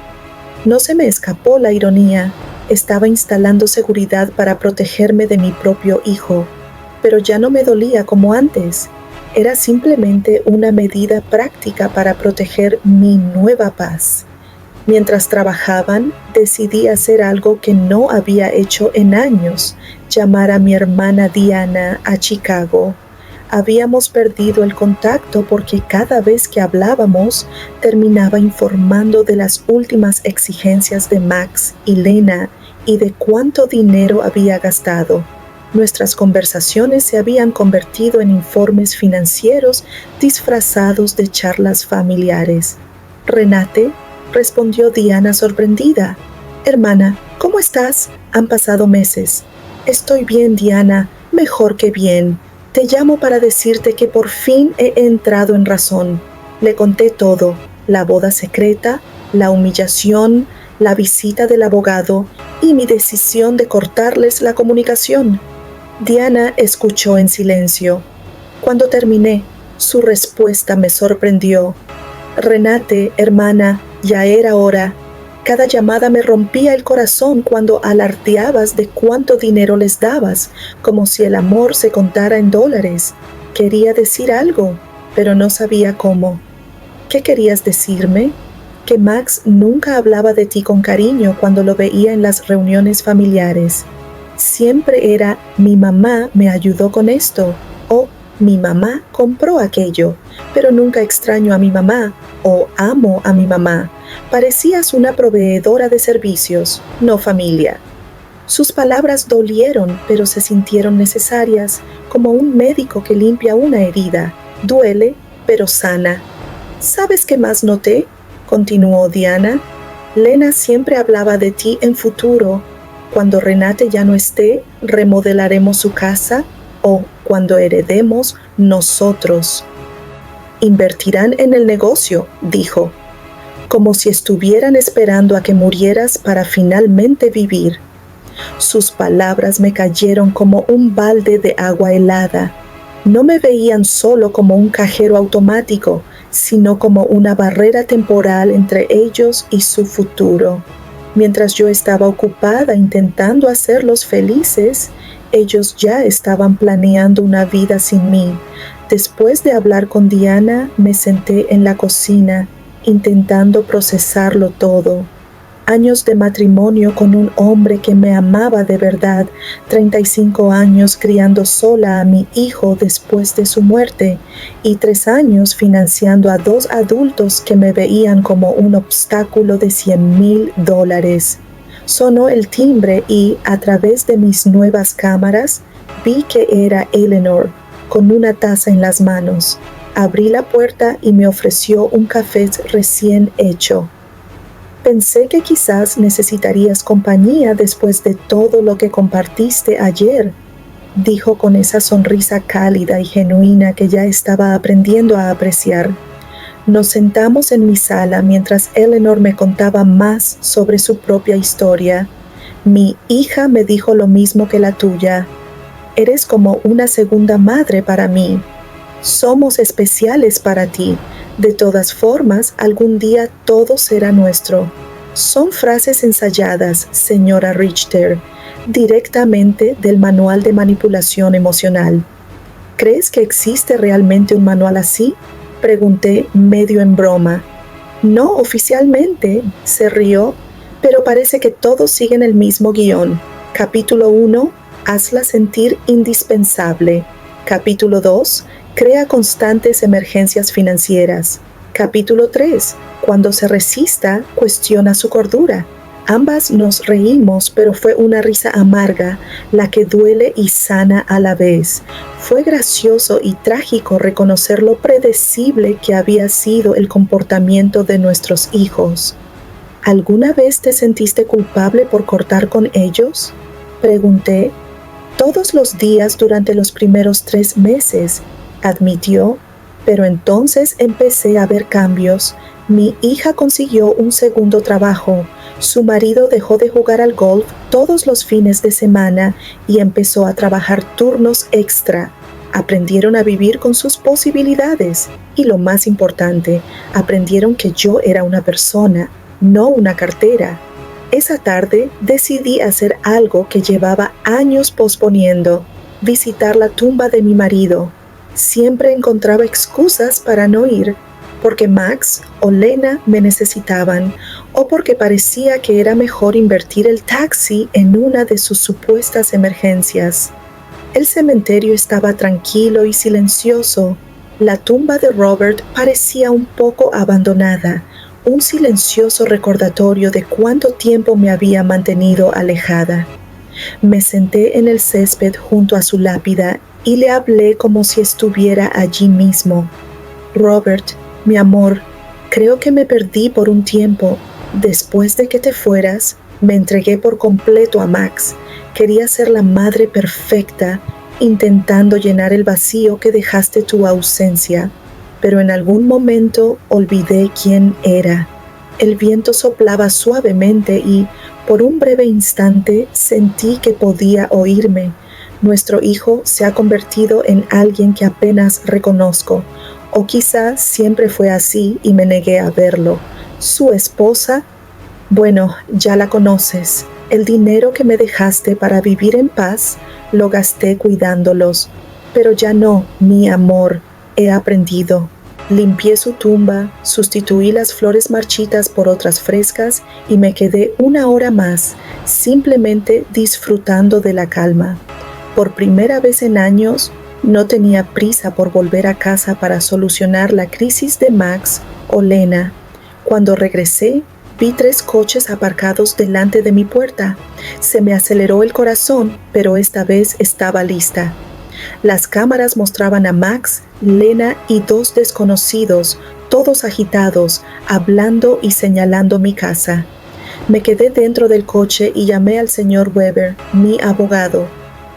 No se me escapó la ironía. Estaba instalando seguridad para protegerme de mi propio hijo, pero ya no me dolía como antes. Era simplemente una medida práctica para proteger mi nueva paz. Mientras trabajaban, decidí hacer algo que no había hecho en años: llamar a mi hermana Diana a Chicago. Habíamos perdido el contacto porque cada vez que hablábamos terminaba informando de las últimas exigencias de Max y Lena y de cuánto dinero había gastado. Nuestras conversaciones se habían convertido en informes financieros disfrazados de charlas familiares. «Renate», respondió Diana sorprendida. «Hermana, ¿cómo estás? Han pasado meses». «Estoy bien, Diana, mejor que bien. Te llamo para decirte que por fin he entrado en razón». Le conté todo: la boda secreta, la humillación, la visita del abogado y mi decisión de cortarles la comunicación. Diana escuchó en silencio. Cuando terminé, su respuesta me sorprendió. «Renate, hermana, ya era hora. Cada llamada me rompía el corazón cuando alardeabas de cuánto dinero les dabas, como si el amor se contara en dólares. Quería decir algo, pero no sabía cómo». «¿Qué querías decirme?» «Que Max nunca hablaba de ti con cariño cuando lo veía en las reuniones familiares. Siempre era: mi mamá me ayudó con esto, o mi mamá compró aquello, pero nunca extraño a mi mamá, o amo a mi mamá. Parecías una proveedora de servicios, no familia». Sus palabras dolieron, pero se sintieron necesarias, como un médico que limpia una herida. Duele, pero sana. «¿Sabes qué más noté?», continuó Diana. «Lena siempre hablaba de ti en futuro. Cuando Renate ya no esté, remodelaremos su casa, o cuando heredemos nosotros. Invertirán en el negocio», dijo, «como si estuvieran esperando a que murieras para finalmente vivir». Sus palabras me cayeron como un balde de agua helada. No me veían solo como un cajero automático, sino como una barrera temporal entre ellos y su futuro. Mientras yo estaba ocupada intentando hacerlos felices, ellos ya estaban planeando una vida sin mí. Después de hablar con Diana, me senté en la cocina, intentando procesarlo todo. Años de matrimonio con un hombre que me amaba de verdad, 35 años criando sola a mi hijo después de su muerte, y 3 años financiando a 2 adultos que me veían como un obstáculo de $100,000. Sonó el timbre y, a través de mis nuevas cámaras, vi que era Eleanor, con una taza en las manos. Abrí la puerta y me ofreció un café recién hecho. «Pensé que quizás necesitarías compañía después de todo lo que compartiste ayer», dijo con esa sonrisa cálida y genuina que ya estaba aprendiendo a apreciar. Nos sentamos en mi sala mientras Eleanor me contaba más sobre su propia historia. «Mi hija me dijo lo mismo que la tuya. Eres como una segunda madre para mí. Somos especiales para ti. De todas formas, algún día todo será nuestro». Son frases ensayadas, señora Richter, directamente del manual de manipulación emocional. «¿Crees que existe realmente un manual así?», pregunté medio en broma. «No oficialmente», se rió, «pero parece que todos siguen el mismo guión. Capítulo 1, hazla sentir indispensable. Capítulo 2, crea constantes emergencias financieras. Capítulo 3, cuando se resista, cuestiona su cordura. Ambas nos reímos, pero fue una risa amarga, la que duele y sana a la vez. Fue gracioso y trágico reconocer lo predecible que había sido el comportamiento de nuestros hijos. ¿Alguna vez te sentiste culpable por cortar con ellos? Pregunté. Todos los días durante los primeros 3 meses, admitió, pero entonces empecé a ver cambios. Mi hija consiguió un segundo trabajo. Su marido dejó de jugar al golf todos los fines de semana y empezó a trabajar turnos extra. Aprendieron a vivir con sus posibilidades y lo más importante, aprendieron que yo era una persona, no una cartera. Esa tarde decidí hacer algo que llevaba años posponiendo, visitar la tumba de mi marido. Siempre encontraba excusas para no ir, porque Max o Lena me necesitaban, o porque parecía que era mejor invertir el taxi en una de sus supuestas emergencias. El cementerio estaba tranquilo y silencioso. La tumba de Robert parecía un poco abandonada, un silencioso recordatorio de cuánto tiempo me había mantenido alejada. Me senté en el césped junto a su lápida y le hablé como si estuviera allí mismo. Robert, mi amor, creo que me perdí por un tiempo. Después de que te fueras, me entregué por completo a Max. Quería ser la madre perfecta, intentando llenar el vacío que dejaste tu ausencia. Pero en algún momento olvidé quién era. El viento soplaba suavemente y, por un breve instante, sentí que podía oírme. Nuestro hijo se ha convertido en alguien que apenas reconozco. O quizás siempre fue así y me negué a verlo. Su esposa, bueno, ya la conoces. El dinero que me dejaste para vivir en paz, lo gasté cuidándolos. Pero ya no, mi amor, he aprendido. Limpié su tumba, sustituí las flores marchitas por otras frescas y me quedé 1 hora más, simplemente disfrutando de la calma. Por primera vez en años, no tenía prisa por volver a casa para solucionar la crisis de Max o Lena. Cuando regresé, vi 3 coches aparcados delante de mi puerta. Se me aceleró el corazón, pero esta vez estaba lista. Las cámaras mostraban a Max, Lena y 2 desconocidos, todos agitados, hablando y señalando mi casa. Me quedé dentro del coche y llamé al señor Weber, mi abogado.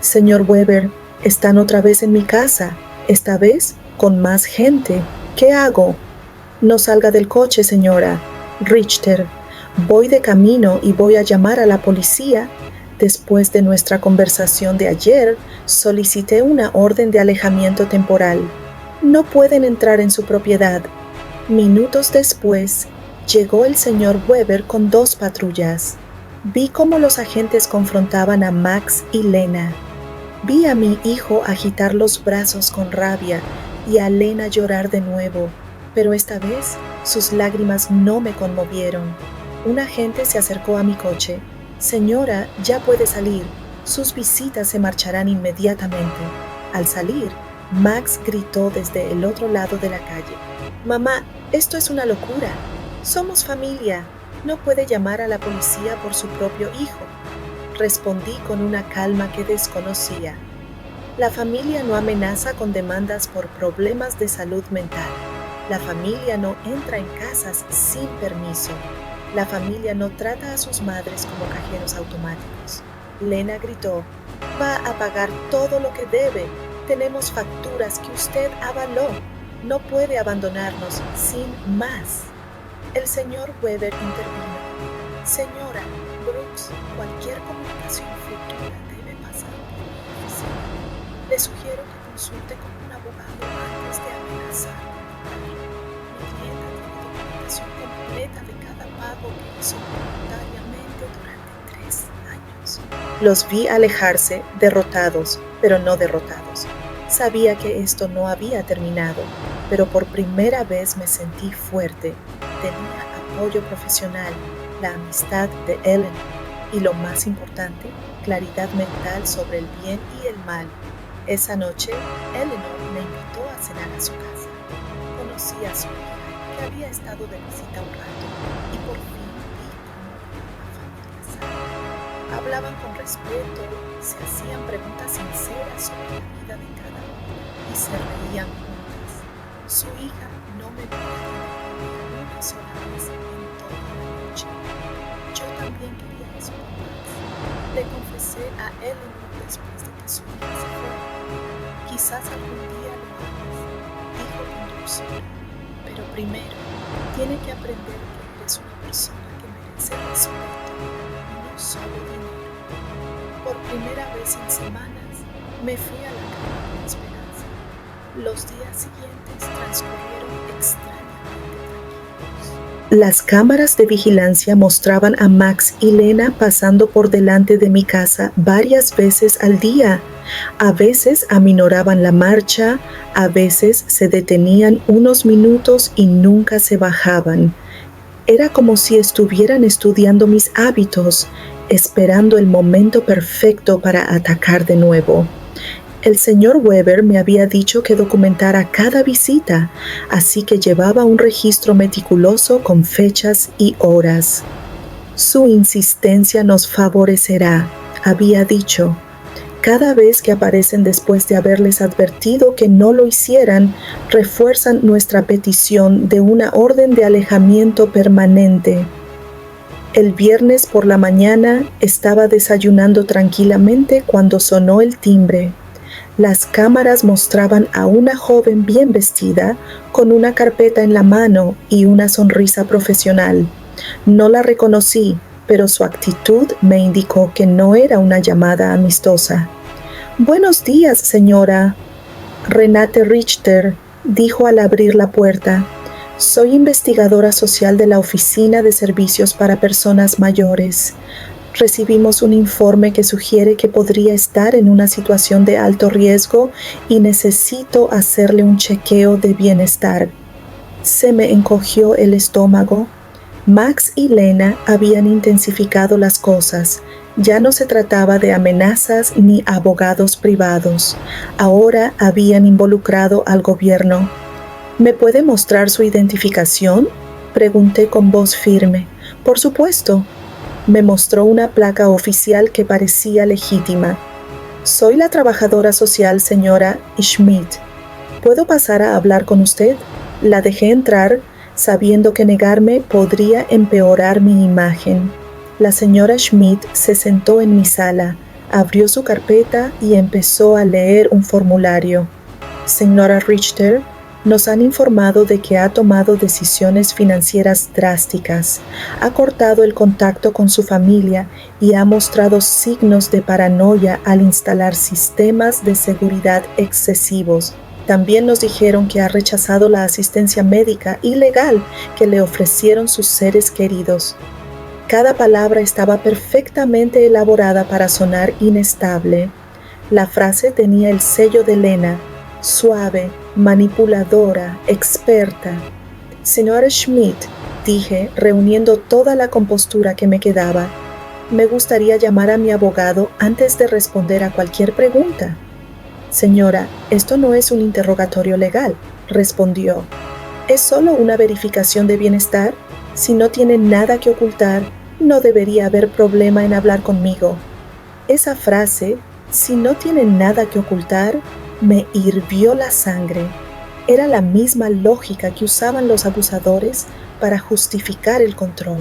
Señor Weber, están otra vez en mi casa, esta vez con más gente. ¿Qué hago? No salga del coche, señora. Richter, voy de camino y voy a llamar a la policía. Después de nuestra conversación de ayer, solicité una orden de alejamiento temporal. No pueden entrar en su propiedad. Minutos después, llegó el señor Weber con 2 patrullas. Vi cómo los agentes confrontaban a Max y Lena. Vi a mi hijo agitar los brazos con rabia y a Lena llorar de nuevo, pero esta vez sus lágrimas no me conmovieron. Un agente se acercó a mi coche. Señora, ya puede salir. Sus visitas se marcharán inmediatamente. Al salir, Max gritó desde el otro lado de la calle. Mamá, esto es una locura. Somos familia. No puede llamar a la policía por su propio hijo. Respondí con una calma que desconocía. La familia no amenaza con demandas por problemas de salud mental. La familia no entra en casas sin permiso. La familia no trata a sus madres como cajeros automáticos. Lena gritó, va a pagar todo lo que debe. Tenemos facturas que usted avaló. No puede abandonarnos sin más. El señor Weber intervino. Señora Brooks, cualquier comunicación futura debe pasar por mi oficina. Le sugiero que consulte con un abogado antes de amenazar. Mi clienta tiene documentación completa de cada pago que hizo voluntariamente durante 3 años. Los vi alejarse, derrotados, pero no derrotados. Sabía que esto no había terminado, pero por primera vez me sentí fuerte. Tenía apoyo profesional, la amistad de Ellen y, lo más importante, claridad mental sobre el bien y el mal. Esa noche, Eleanor me invitó a cenar a su casa. Conocí a su hija, que había estado de visita un rato, y por fin vi cómo era una familia. Hablaban con respeto, se hacían preguntas sinceras sobre la vida de cada uno y se reían juntas. Su hija no me miraba ni una sola vez en toda la noche. Yo también quería eso con Max. Le confesé a Eleanor después de que su hija se fue. Quizás algún día lo hagas, dijo con dulzura, pero primero tiene que aprender que eres una persona que merece respeto, no solo dinero. Por primera vez en semanas me fui a la cama con esperanza. Los días siguientes transcurrieron extrañamente tranquilos. Las cámaras de vigilancia mostraban a Max y Lena pasando por delante de mi casa varias veces al día. A veces aminoraban la marcha, a veces se detenían unos minutos y nunca se bajaban. Era como si estuvieran estudiando mis hábitos, esperando el momento perfecto para atacar de nuevo. El señor Weber me había dicho que documentara cada visita, así que llevaba un registro meticuloso con fechas y horas. Su insistencia nos favorecerá, había dicho. Cada vez que aparecen después de haberles advertido que no lo hicieran, refuerzan nuestra petición de una orden de alejamiento permanente. El viernes por la mañana estaba desayunando tranquilamente cuando sonó el timbre. Las cámaras mostraban a una joven bien vestida, con una carpeta en la mano y una sonrisa profesional. No la reconocí, pero su actitud me indicó que no era una llamada amistosa. «Buenos días, señora». Renate Richter dijo al abrir la puerta. «Soy investigadora social de la Oficina de Servicios para Personas Mayores. Recibimos un informe que sugiere que podría estar en una situación de alto riesgo y necesito hacerle un chequeo de bienestar». Se me encogió el estómago. Max y Lena habían intensificado las cosas. Ya no se trataba de amenazas ni abogados privados. Ahora habían involucrado al gobierno. «¿Me puede mostrar su identificación?», pregunté con voz firme. «Por supuesto». Me mostró una placa oficial que parecía legítima. «Soy la trabajadora social señora Schmidt. ¿Puedo pasar a hablar con usted?». La dejé entrar, sabiendo que negarme podría empeorar mi imagen. La señora Schmidt se sentó en mi sala, abrió su carpeta y empezó a leer un formulario. «Señora Richter, nos han informado de que ha tomado decisiones financieras drásticas, ha cortado el contacto con su familia y ha mostrado signos de paranoia al instalar sistemas de seguridad excesivos. También nos dijeron que ha rechazado la asistencia médica y legal que le ofrecieron sus seres queridos». Cada palabra estaba perfectamente elaborada para sonar inestable. La frase tenía el sello de Lena, suave, manipuladora, experta. «Señora Schmidt», dije, reuniendo toda la compostura que me quedaba, «me gustaría llamar a mi abogado antes de responder a cualquier pregunta». «Señora, esto no es un interrogatorio legal», respondió. «Es solo una verificación de bienestar. Si no tiene nada que ocultar, no debería haber problema en hablar conmigo». Esa frase, «si no tiene nada que ocultar», me hirvió la sangre. Era la misma lógica que usaban los abusadores para justificar el control.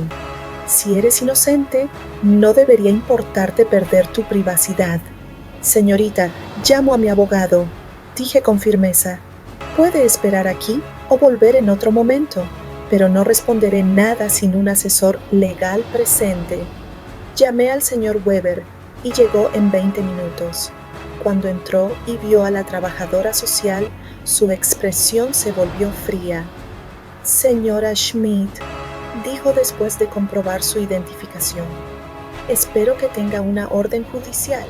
Si eres inocente, no debería importarte perder tu privacidad. «Señorita, llamo a mi abogado», dije con firmeza. «Puede esperar aquí o volver en otro momento, pero no responderé nada sin un asesor legal presente». Llamé al señor Weber y llegó en 20 minutos. Cuando entró y vio a la trabajadora social, su expresión se volvió fría. «Señora Schmidt», dijo después de comprobar su identificación, «espero que tenga una orden judicial,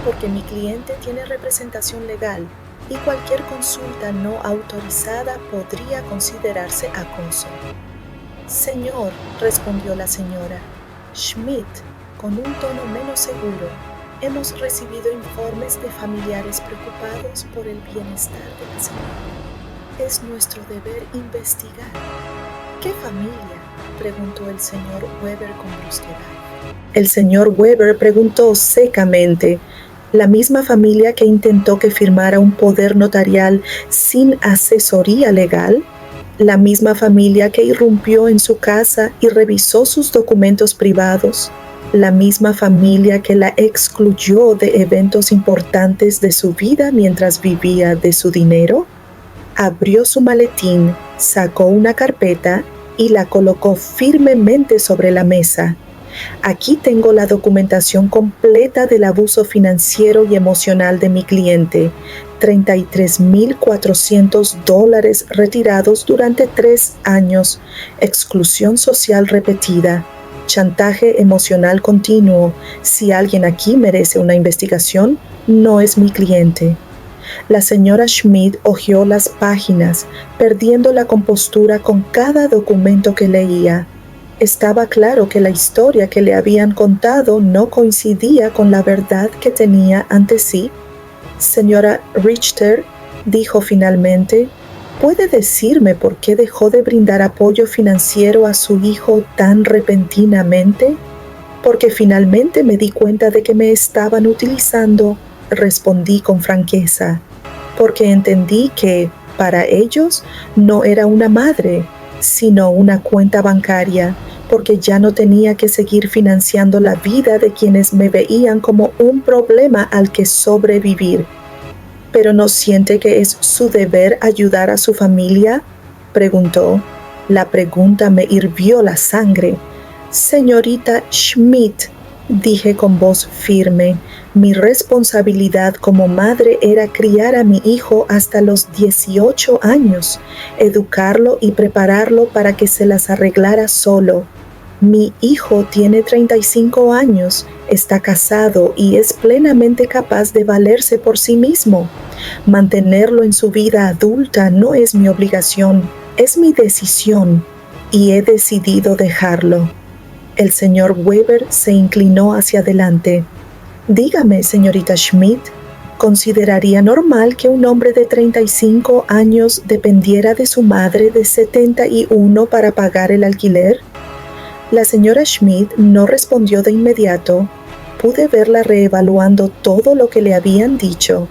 porque mi cliente tiene representación legal y cualquier consulta no autorizada podría considerarse acoso». «Señor», respondió la señora Schmidt con un tono menos seguro, «hemos recibido informes de familiares preocupados por el bienestar de la señora. Es nuestro deber investigar». «¿Qué familia?», preguntó el señor Weber con brusquedad. El señor Weber preguntó secamente. ¿La misma familia que intentó que firmara un poder notarial sin asesoría legal? ¿La misma familia que irrumpió en su casa y revisó sus documentos privados? ¿La misma familia que la excluyó de eventos importantes de su vida mientras vivía de su dinero? Abrió su maletín, sacó una carpeta y la colocó firmemente sobre la mesa. Aquí tengo la documentación completa del abuso financiero y emocional de mi cliente. $33,400 retirados durante 3 años, exclusión social repetida, chantaje emocional continuo. Si alguien aquí merece una investigación, no es mi cliente. La señora Schmidt hojeó las páginas, perdiendo la compostura con cada documento que leía. Estaba claro que la historia que le habían contado no coincidía con la verdad que tenía ante sí. Señora Richter, dijo finalmente, ¿puede decirme por qué dejó de brindar apoyo financiero a su hijo tan repentinamente? Porque finalmente me di cuenta de que me estaban utilizando, respondí con franqueza, porque entendí que, para ellos, no era una madre, sino una cuenta bancaria, porque ya no tenía que seguir financiando la vida de quienes me veían como un problema al que sobrevivir. ¿Pero no siente que es su deber ayudar a su familia?, preguntó. La pregunta me hirvió la sangre. Señorita Schmidt, dije con voz firme, mi responsabilidad como madre era criar a mi hijo hasta los 18 años, educarlo y prepararlo para que se las arreglara solo. Mi hijo tiene 35 años, está casado y es plenamente capaz de valerse por sí mismo. Mantenerlo en su vida adulta no es mi obligación, es mi decisión, y he decidido dejarlo. El señor Weber se inclinó hacia adelante. Dígame, señorita Schmidt, ¿consideraría normal que un hombre de 35 años dependiera de su madre de 71 para pagar el alquiler? La señora Schmidt no respondió de inmediato. Pude verla reevaluando todo lo que le habían dicho.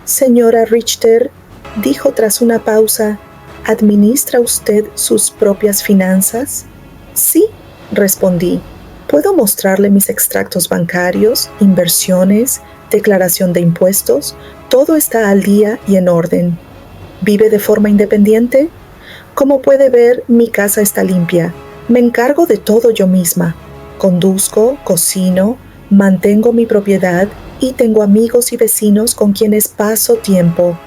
Señora Richter, dijo tras una pausa, ¿administra usted sus propias finanzas? Sí, respondí. ¿Puedo mostrarle mis extractos bancarios, inversiones, declaración de impuestos? Todo está al día y en orden. ¿Vive de forma independiente? Como puede ver, mi casa está limpia. Me encargo de todo yo misma. Conduzco, cocino, mantengo mi propiedad y tengo amigos y vecinos con quienes paso tiempo.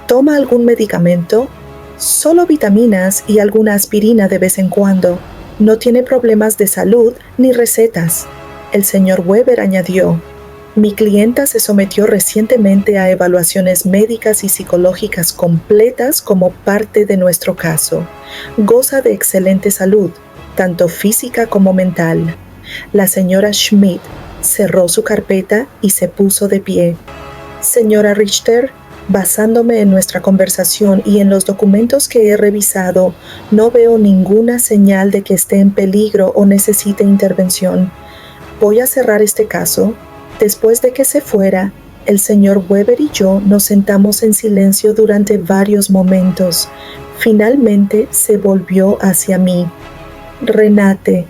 ¿Toma algún medicamento? Solo vitaminas y alguna aspirina de vez en cuando. No tiene problemas de salud ni recetas. El señor Weber añadió, mi clienta se sometió recientemente a evaluaciones médicas y psicológicas completas como parte de nuestro caso. Goza de excelente salud, tanto física como mental. La señora Schmidt cerró su carpeta y se puso de pie. Señora Richter, basándome en nuestra conversación y en los documentos que he revisado, no veo ninguna señal de que esté en peligro o necesite intervención. Voy a cerrar este caso. Después de que se fuera, el señor Weber y yo nos sentamos en silencio durante varios momentos. Finalmente se volvió hacia mí. Renate,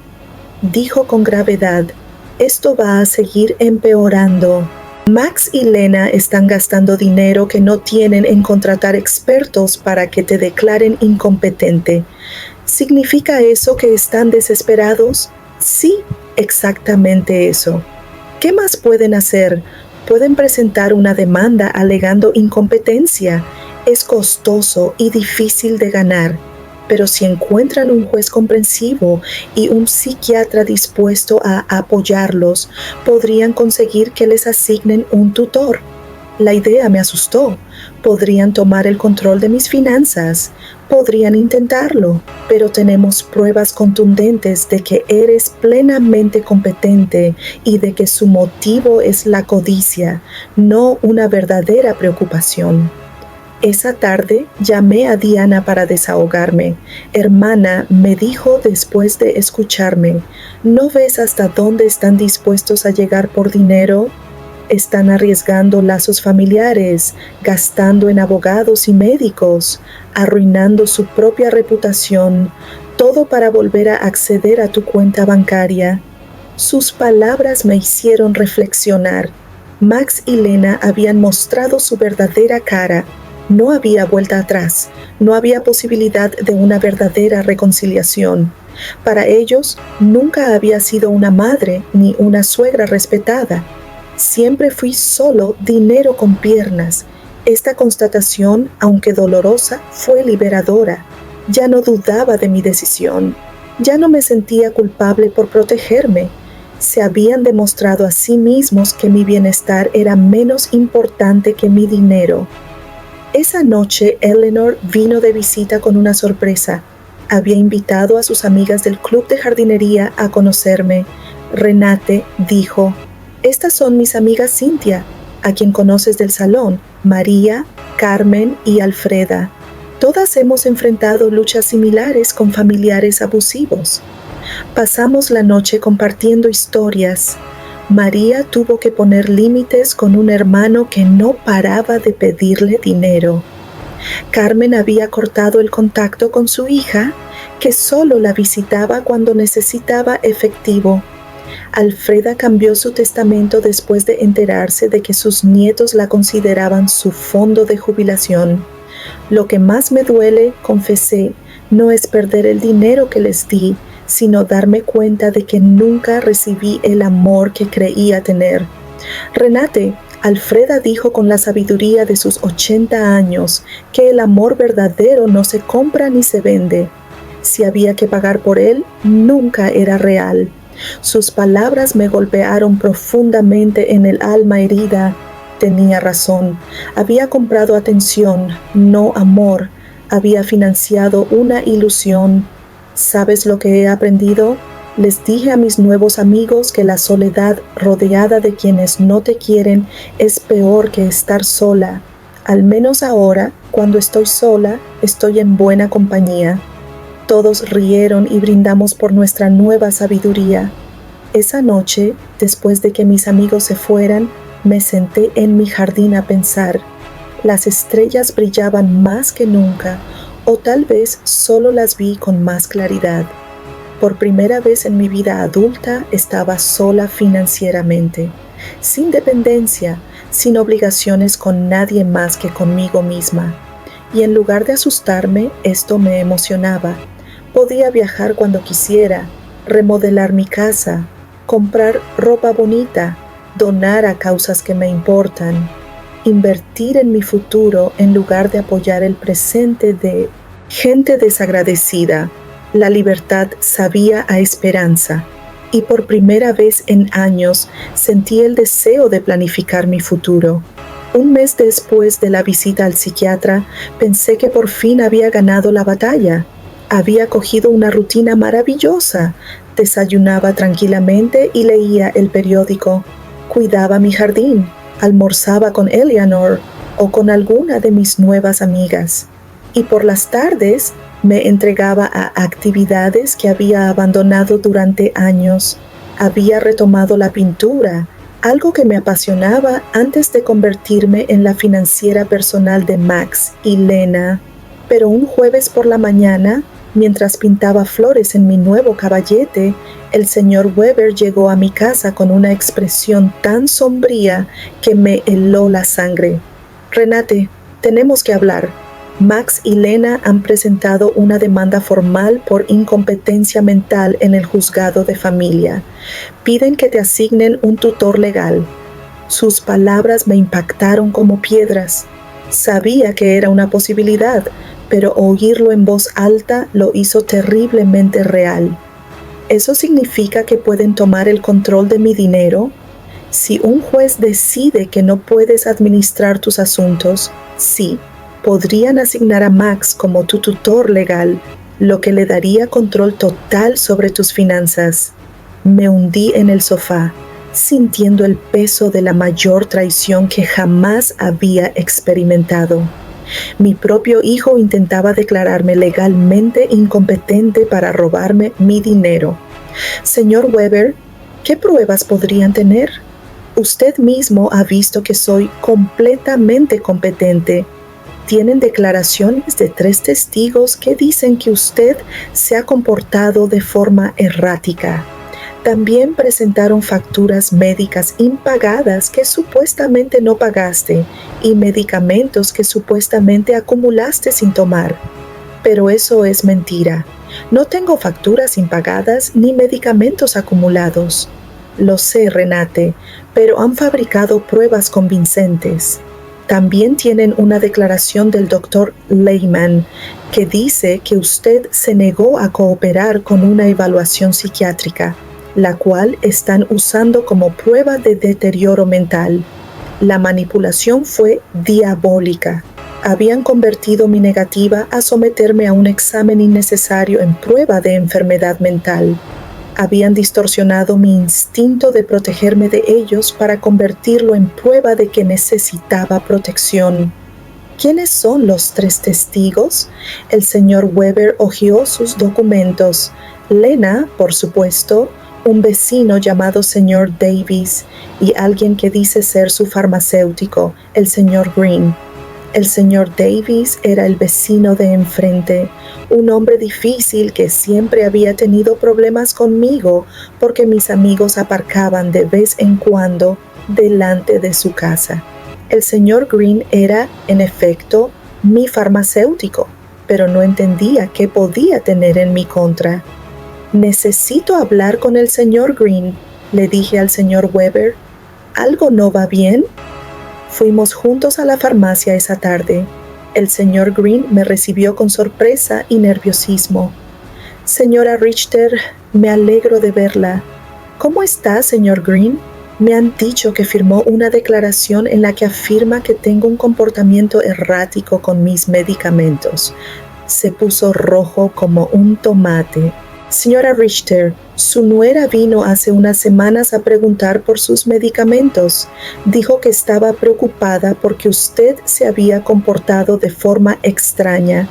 dijo con gravedad, esto va a seguir empeorando. Max y Lena están gastando dinero que no tienen en contratar expertos para que te declaren incompetente. ¿Significa eso que están desesperados? Sí, exactamente eso. ¿Qué más pueden hacer? Pueden presentar una demanda alegando incompetencia. Es costoso y difícil de ganar. Pero si encuentran un juez comprensivo y un psiquiatra dispuesto a apoyarlos, podrían conseguir que les asignen un tutor. La idea me asustó. Podrían tomar el control de mis finanzas. Podrían intentarlo, pero tenemos pruebas contundentes de que eres plenamente competente y de que su motivo es la codicia, no una verdadera preocupación. Esa tarde llamé a Diana para desahogarme. Hermana, me dijo después de escucharme, ¿no ves hasta dónde están dispuestos a llegar por dinero? Están arriesgando lazos familiares, gastando en abogados y médicos, arruinando su propia reputación, todo para volver a acceder a tu cuenta bancaria. Sus palabras me hicieron reflexionar. Max y Lena habían mostrado su verdadera cara. No había vuelta atrás, no había posibilidad de una verdadera reconciliación. Para ellos, nunca había sido una madre ni una suegra respetada. Siempre fui solo dinero con piernas. Esta constatación, aunque dolorosa, fue liberadora. Ya no dudaba de mi decisión. Ya no me sentía culpable por protegerme. Se habían demostrado a sí mismos que mi bienestar era menos importante que mi dinero. Esa noche Eleanor vino de visita con una sorpresa. Había invitado a sus amigas del club de jardinería a conocerme. Renate dijo, «Estas son mis amigas Cynthia, a quien conoces del salón, María, Carmen y Alfreda. Todas hemos enfrentado luchas similares con familiares abusivos». Pasamos la noche compartiendo historias. María tuvo que poner límites con un hermano que no paraba de pedirle dinero. Carmen había cortado el contacto con su hija, que solo la visitaba cuando necesitaba efectivo. Alfreda cambió su testamento después de enterarse de que sus nietos la consideraban su fondo de jubilación. Lo que más me duele, confesé, no es perder el dinero que les di, sino darme cuenta de que nunca recibí el amor que creía tener. Renate, Alfreda dijo con la sabiduría de sus 80 años que el amor verdadero no se compra ni se vende. Si había que pagar por él, nunca era real. Sus palabras me golpearon profundamente en el alma herida. Tenía razón. Había comprado atención, no amor. Había financiado una ilusión. ¿Sabes lo que he aprendido? Les dije a mis nuevos amigos que la soledad rodeada de quienes no te quieren es peor que estar sola. Al menos ahora, cuando estoy sola, estoy en buena compañía. Todos rieron y brindamos por nuestra nueva sabiduría. Esa noche, después de que mis amigos se fueran, me senté en mi jardín a pensar. Las estrellas brillaban más que nunca, o tal vez solo las vi con más claridad. Por primera vez en mi vida adulta estaba sola financieramente, sin dependencia, sin obligaciones con nadie más que conmigo misma. Y en lugar de asustarme, esto me emocionaba. Podía viajar cuando quisiera, remodelar mi casa, comprar ropa bonita, donar a causas que me importan, invertir en mi futuro en lugar de apoyar el presente de gente desagradecida. La libertad sabía a esperanza, y por primera vez en años sentí el deseo de planificar mi futuro. Un mes después de la visita al psiquiatra, pensé que por fin había ganado la batalla. Había cogido una rutina maravillosa. Desayunaba tranquilamente y leía el periódico. Cuidaba mi jardín, almorzaba con Eleanor o con alguna de mis nuevas amigas. Y por las tardes me entregaba a actividades que había abandonado durante años. Había retomado la pintura, algo que me apasionaba antes de convertirme en la financiera personal de Max y Lena. Pero un jueves por la mañana, mientras pintaba flores en mi nuevo caballete, el señor Weber llegó a mi casa con una expresión tan sombría que me heló la sangre. «Renate, tenemos que hablar. Max y Lena han presentado una demanda formal por incompetencia mental en el juzgado de familia. Piden que te asignen un tutor legal». Sus palabras me impactaron como piedras. Sabía que era una posibilidad, pero oírlo en voz alta lo hizo terriblemente real. ¿Eso significa que pueden tomar el control de mi dinero? Si un juez decide que no puedes administrar tus asuntos, sí, podrían asignar a Max como tu tutor legal, lo que le daría control total sobre tus finanzas. Me hundí en el sofá, sintiendo el peso de la mayor traición que jamás había experimentado. Mi propio hijo intentaba declararme legalmente incompetente para robarme mi dinero. Señor Weber, ¿qué pruebas podrían tener? Usted mismo ha visto que soy completamente competente. Tienen declaraciones de 3 testigos que dicen que usted se ha comportado de forma errática. También presentaron facturas médicas impagadas que supuestamente no pagaste y medicamentos que supuestamente acumulaste sin tomar. Pero eso es mentira. No tengo facturas impagadas ni medicamentos acumulados. Lo sé, Renate, pero han fabricado pruebas convincentes. También tienen una declaración del doctor Lehman que dice que usted se negó a cooperar con una evaluación psiquiátrica, la cual están usando como prueba de deterioro mental. La manipulación fue diabólica. Habían convertido mi negativa a someterme a un examen innecesario en prueba de enfermedad mental. Habían distorsionado mi instinto de protegerme de ellos para convertirlo en prueba de que necesitaba protección. ¿Quiénes son los 3 testigos? El señor Weber hojeó sus documentos. Lena, por supuesto, un vecino llamado señor Davis y alguien que dice ser su farmacéutico, el señor Green. El señor Davis era el vecino de enfrente, un hombre difícil que siempre había tenido problemas conmigo porque mis amigos aparcaban de vez en cuando delante de su casa. El señor Green era, en efecto, mi farmacéutico, pero no entendía qué podía tener en mi contra. «Necesito hablar con el señor Green», le dije al señor Weber. «¿Algo no va bien?» Fuimos juntos a la farmacia esa tarde. El señor Green me recibió con sorpresa y nerviosismo. «Señora Richter, me alegro de verla. ¿Cómo está, señor Green? Me han dicho que firmó una declaración en la que afirma que tengo un comportamiento errático con mis medicamentos». Se puso rojo como un tomate. «Señora Richter, su nuera vino hace unas semanas a preguntar por sus medicamentos. Dijo que estaba preocupada porque usted se había comportado de forma extraña».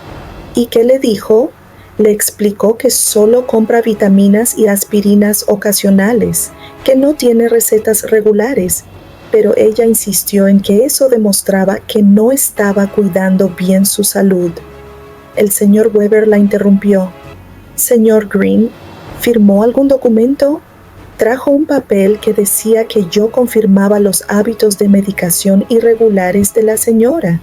«¿Y qué le dijo?» «Le explicó que solo compra vitaminas y aspirinas ocasionales, que no tiene recetas regulares, pero ella insistió en que eso demostraba que no estaba cuidando bien su salud». El señor Weber la interrumpió. «Señor Green, ¿firmó algún documento?» Trajo un papel que decía que yo confirmaba los hábitos de medicación irregulares de la señora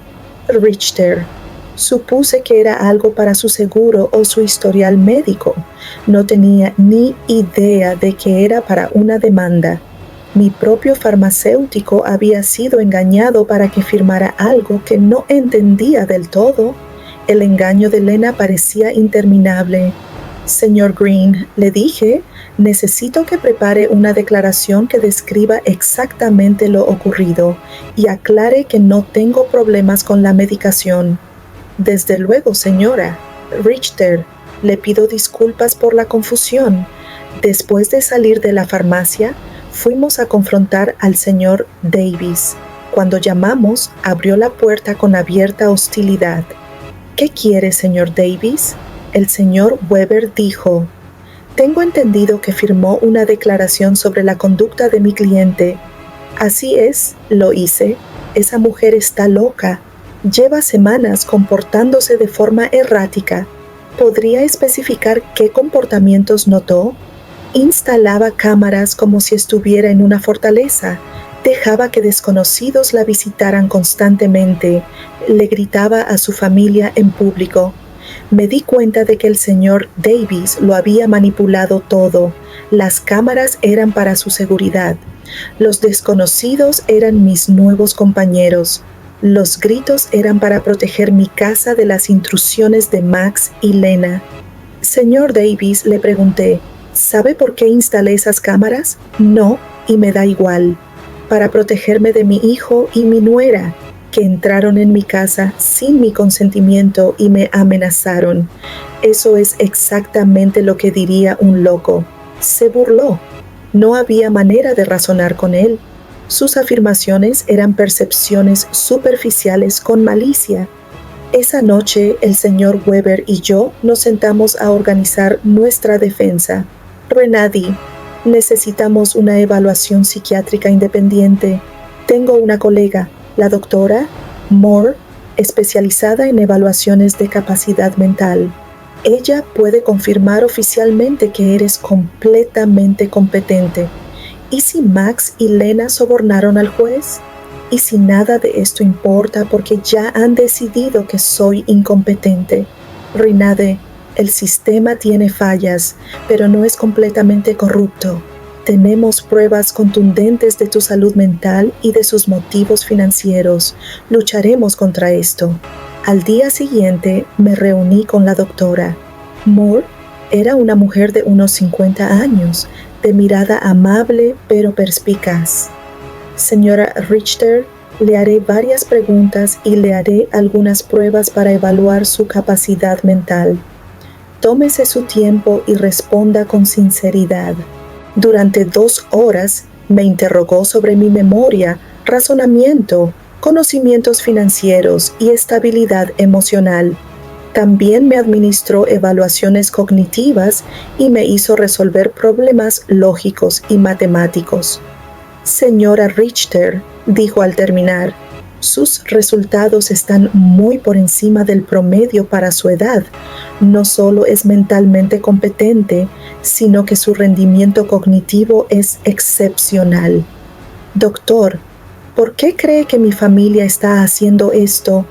Richter. Supuse que era algo para su seguro o su historial médico. No tenía ni idea de que era para una demanda. Mi propio farmacéutico había sido engañado para que firmara algo que no entendía del todo. El engaño de Lena parecía interminable. «Señor Green», le dije, «necesito que prepare una declaración que describa exactamente lo ocurrido y aclare que no tengo problemas con la medicación». «Desde luego, señora Richter, le pido disculpas por la confusión». Después de salir de la farmacia, fuimos a confrontar al señor Davis. Cuando llamamos, abrió la puerta con abierta hostilidad. «¿Qué quiere, señor Davis?» El señor Weber dijo: «Tengo entendido que firmó una declaración sobre la conducta de mi cliente». «Así es, lo hice. Esa mujer está loca. Lleva semanas comportándose de forma errática. ¿Podría especificar qué comportamientos notó?» «Instalaba cámaras como si estuviera en una fortaleza. Dejaba que desconocidos la visitaran constantemente. Le gritaba a su familia en público. Me di cuenta de que el señor Davis lo había manipulado todo. Las cámaras eran para su seguridad. Los desconocidos eran mis nuevos compañeros. Los gritos eran para proteger mi casa de las intrusiones de Max y Lena». «Señor Davis», le pregunté, «¿sabe por qué instalé esas cámaras?» «No, y me da igual. Para protegerme de mi hijo y mi nuera, que entraron en mi casa sin mi consentimiento y me amenazaron». Eso es exactamente lo que diría un loco. Se burló. No había manera de razonar con él. Sus afirmaciones eran percepciones superficiales con malicia. Esa noche el señor Weber y yo nos sentamos a organizar nuestra defensa. Renadi, necesitamos una evaluación psiquiátrica independiente. Tengo una colega, la doctora Moore, especializada en evaluaciones de capacidad mental. Ella puede confirmar oficialmente que eres completamente competente. ¿Y si Max y Lena sobornaron al juez? ¿Y si nada de esto importa porque ya han decidido que soy incompetente? Renade, el sistema tiene fallas, pero no es completamente corrupto. Tenemos pruebas contundentes de tu salud mental y de sus motivos financieros. Lucharemos contra esto. Al día siguiente me reuní con la doctora. Moore era una mujer de unos 50 años, de mirada amable pero perspicaz. Señora Richter, le haré varias preguntas y le haré algunas pruebas para evaluar su capacidad mental. Tómese su tiempo y responda con sinceridad. Durante 2 horas me interrogó sobre mi memoria, razonamiento, conocimientos financieros y estabilidad emocional. También me administró evaluaciones cognitivas y me hizo resolver problemas lógicos y matemáticos. Señora Richter, dijo al terminar, sus resultados están muy por encima del promedio para su edad. No solo es mentalmente competente, sino que su rendimiento cognitivo es excepcional. Doctor, ¿por qué cree que mi familia está haciendo esto?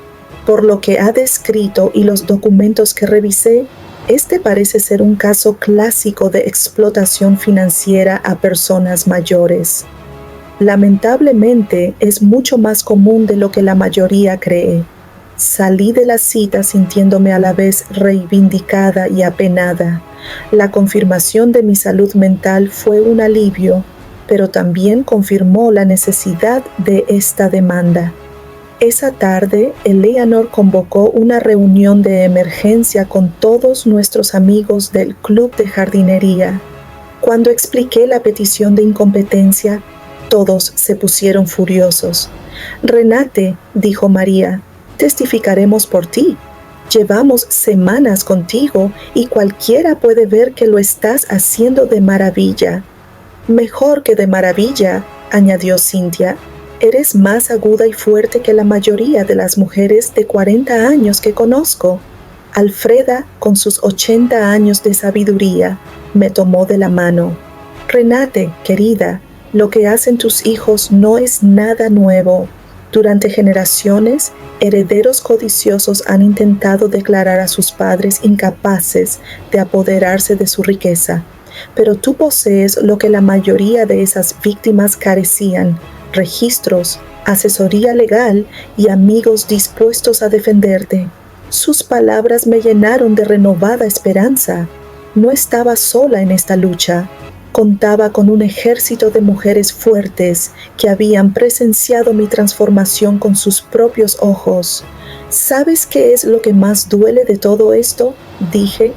Por lo que ha descrito y los documentos que revisé, este parece ser un caso clásico de explotación financiera a personas mayores. Lamentablemente, es mucho más común de lo que la mayoría cree. Salí de la cita sintiéndome a la vez reivindicada y apenada. La confirmación de mi salud mental fue un alivio, pero también confirmó la necesidad de esta demanda. Esa tarde, Eleanor convocó una reunión de emergencia con todos nuestros amigos del club de jardinería. Cuando expliqué la petición de incompetencia, todos se pusieron furiosos. Renate, dijo María, testificaremos por ti. Llevamos semanas contigo y cualquiera puede ver que lo estás haciendo de maravilla. Mejor que de maravilla, añadió Cynthia. Eres más aguda y fuerte que la mayoría de las mujeres de 40 años que conozco. Alfreda, con sus 80 años de sabiduría, me tomó de la mano. Renate, querida, lo que hacen tus hijos no es nada nuevo. Durante generaciones, herederos codiciosos han intentado declarar a sus padres incapaces de apoderarse de su riqueza. Pero tú posees lo que la mayoría de esas víctimas carecían: registros, asesoría legal y amigos dispuestos a defenderte. Sus palabras me llenaron de renovada esperanza. No estaba sola en esta lucha. Contaba con un ejército de mujeres fuertes que habían presenciado mi transformación con sus propios ojos. ¿Sabes qué es lo que más duele de todo esto?, dije.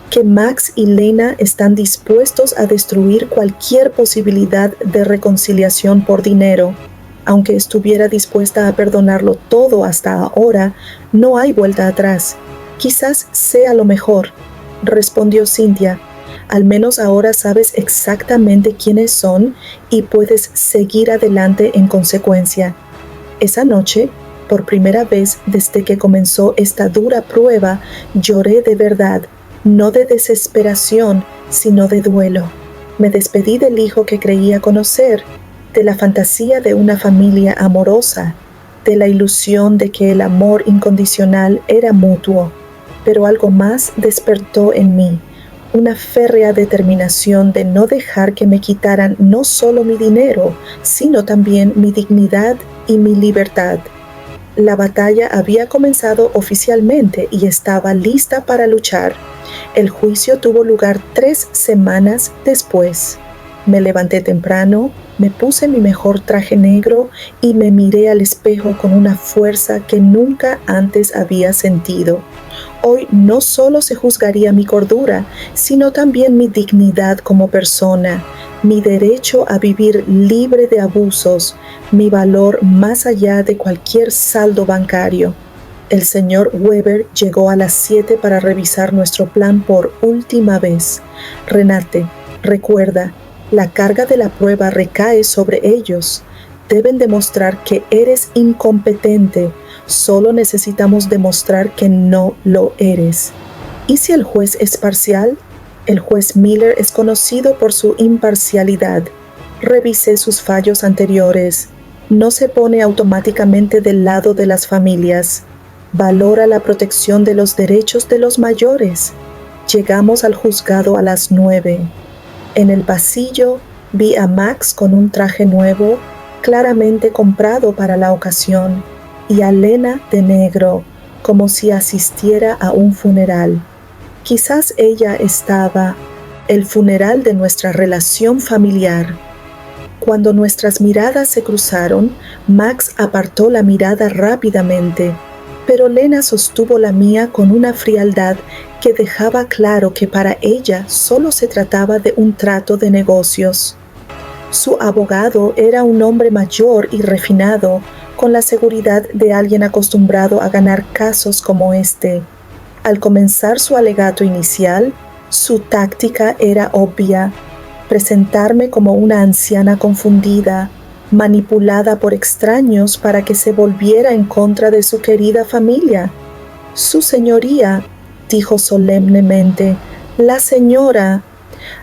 Que Max y Lena están dispuestos a destruir cualquier posibilidad de reconciliación por dinero. Aunque estuviera dispuesta a perdonarlo todo hasta ahora, no hay vuelta atrás. Quizás sea lo mejor, respondió Cynthia. Al menos ahora sabes exactamente quiénes son y puedes seguir adelante en consecuencia. Esa noche, por primera vez desde que comenzó esta dura prueba, lloré de verdad, no de desesperación, sino de duelo. Me despedí del hijo que creía conocer, de la fantasía de una familia amorosa, de la ilusión de que el amor incondicional era mutuo. Pero algo más despertó en mí. Una férrea determinación de no dejar que me quitaran no solo mi dinero, sino también mi dignidad y mi libertad. La batalla había comenzado oficialmente y estaba lista para luchar. El juicio tuvo lugar 3 semanas después. Me levanté temprano, me puse mi mejor traje negro y me miré al espejo con una fuerza que nunca antes había sentido. Hoy no solo se juzgaría mi cordura, sino también mi dignidad como persona, mi derecho a vivir libre de abusos, mi valor más allá de cualquier saldo bancario. El señor Weber llegó a las 7 para revisar nuestro plan por última vez. Renate, recuerda, la carga de la prueba recae sobre ellos. Deben demostrar que eres incompetente. Solo necesitamos demostrar que no lo eres. ¿Y si el juez es parcial? El juez Miller es conocido por su imparcialidad. Revisé sus fallos anteriores. No se pone automáticamente del lado de las familias. Valora la protección de los derechos de los mayores. Llegamos al juzgado a las 9. En el pasillo vi a Max con un traje nuevo, claramente comprado para la ocasión, y a Lena de negro, como si asistiera a un funeral. Quizás ella estaba, el funeral de nuestra relación familiar. Cuando nuestras miradas se cruzaron, Max apartó la mirada rápidamente, pero Lena sostuvo la mía con una frialdad que dejaba claro que para ella solo se trataba de un trato de negocios. Su abogado era un hombre mayor y refinado, con la seguridad de alguien acostumbrado a ganar casos como este. Al comenzar su alegato inicial, su táctica era obvia: presentarme como una anciana confundida, manipulada por extraños para que se volviera en contra de su querida familia. Su señoría, dijo solemnemente, la señora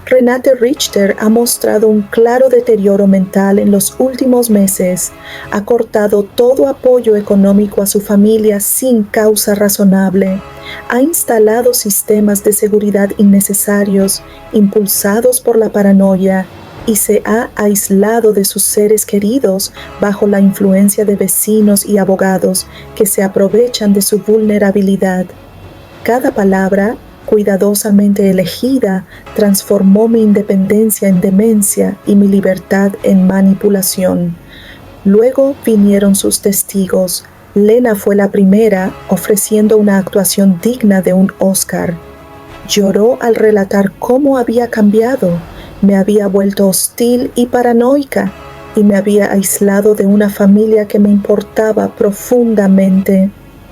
Renate Richter ha mostrado un claro deterioro mental en los últimos meses. Ha cortado todo apoyo económico a su familia sin causa razonable. Ha instalado sistemas de seguridad innecesarios, impulsados por la paranoia, y se ha aislado de sus seres queridos bajo la influencia de vecinos y abogados que se aprovechan de su vulnerabilidad. Cada palabra, cuidadosamente elegida, transformó mi independencia en demencia y mi libertad en manipulación. Luego vinieron sus testigos. Lena fue la primera, ofreciendo una actuación digna de un Oscar. Lloró al relatar cómo había cambiado. Me había vuelto hostil y paranoica, y me había aislado de una familia que me importaba profundamente.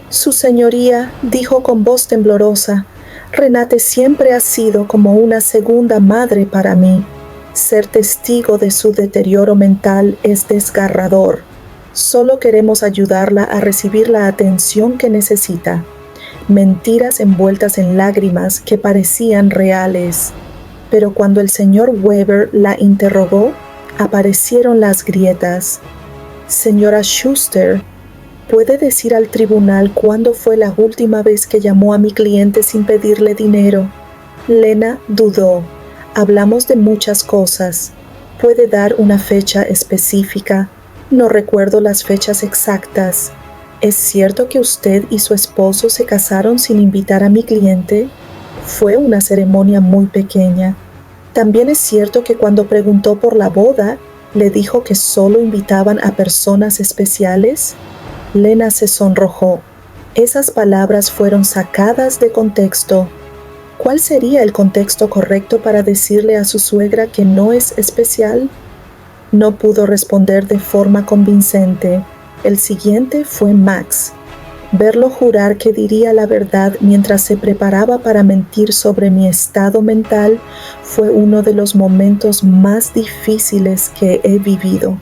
Su señoría dijo con voz temblorosa: Renate siempre ha sido como una segunda madre para mí. Ser testigo de su deterioro mental es desgarrador. Solo queremos ayudarla a recibir la atención que necesita. Mentiras envueltas en lágrimas que parecían reales. Pero cuando el señor Weber la interrogó, aparecieron las grietas. Señora Schuster, ¿puede decir al tribunal cuándo fue la última vez que llamó a mi cliente sin pedirle dinero? Lena dudó. Hablamos de muchas cosas. ¿Puede dar una fecha específica? No recuerdo las fechas exactas. ¿Es cierto que usted y su esposo se casaron sin invitar a mi cliente? Fue una ceremonia muy pequeña. También es cierto que cuando preguntó por la boda, le dijo que solo invitaban a personas especiales. Lena se sonrojó. Esas palabras fueron sacadas de contexto. ¿Cuál sería el contexto correcto para decirle a su suegra que no es especial? No pudo responder de forma convincente. El siguiente fue Max. Verlo jurar que diría la verdad mientras se preparaba para mentir sobre mi estado mental fue uno de los momentos más difíciles que he vivido.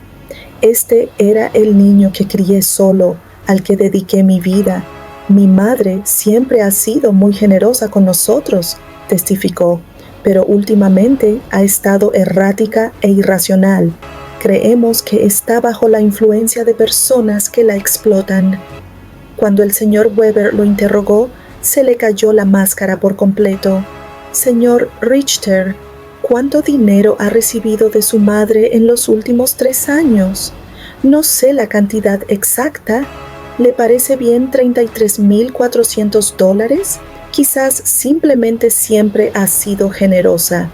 Este era el niño que crié solo, al que dediqué mi vida. Mi madre siempre ha sido muy generosa con nosotros, testificó, pero últimamente ha estado errática e irracional. Creemos que está bajo la influencia de personas que la explotan. Cuando el señor Weber lo interrogó, se le cayó la máscara por completo. Señor Richter, ¿cuánto dinero ha recibido de su madre en los últimos 3 años? No sé la cantidad exacta. ¿Le parece bien $33,400? Quizás simplemente siempre ha sido generosa.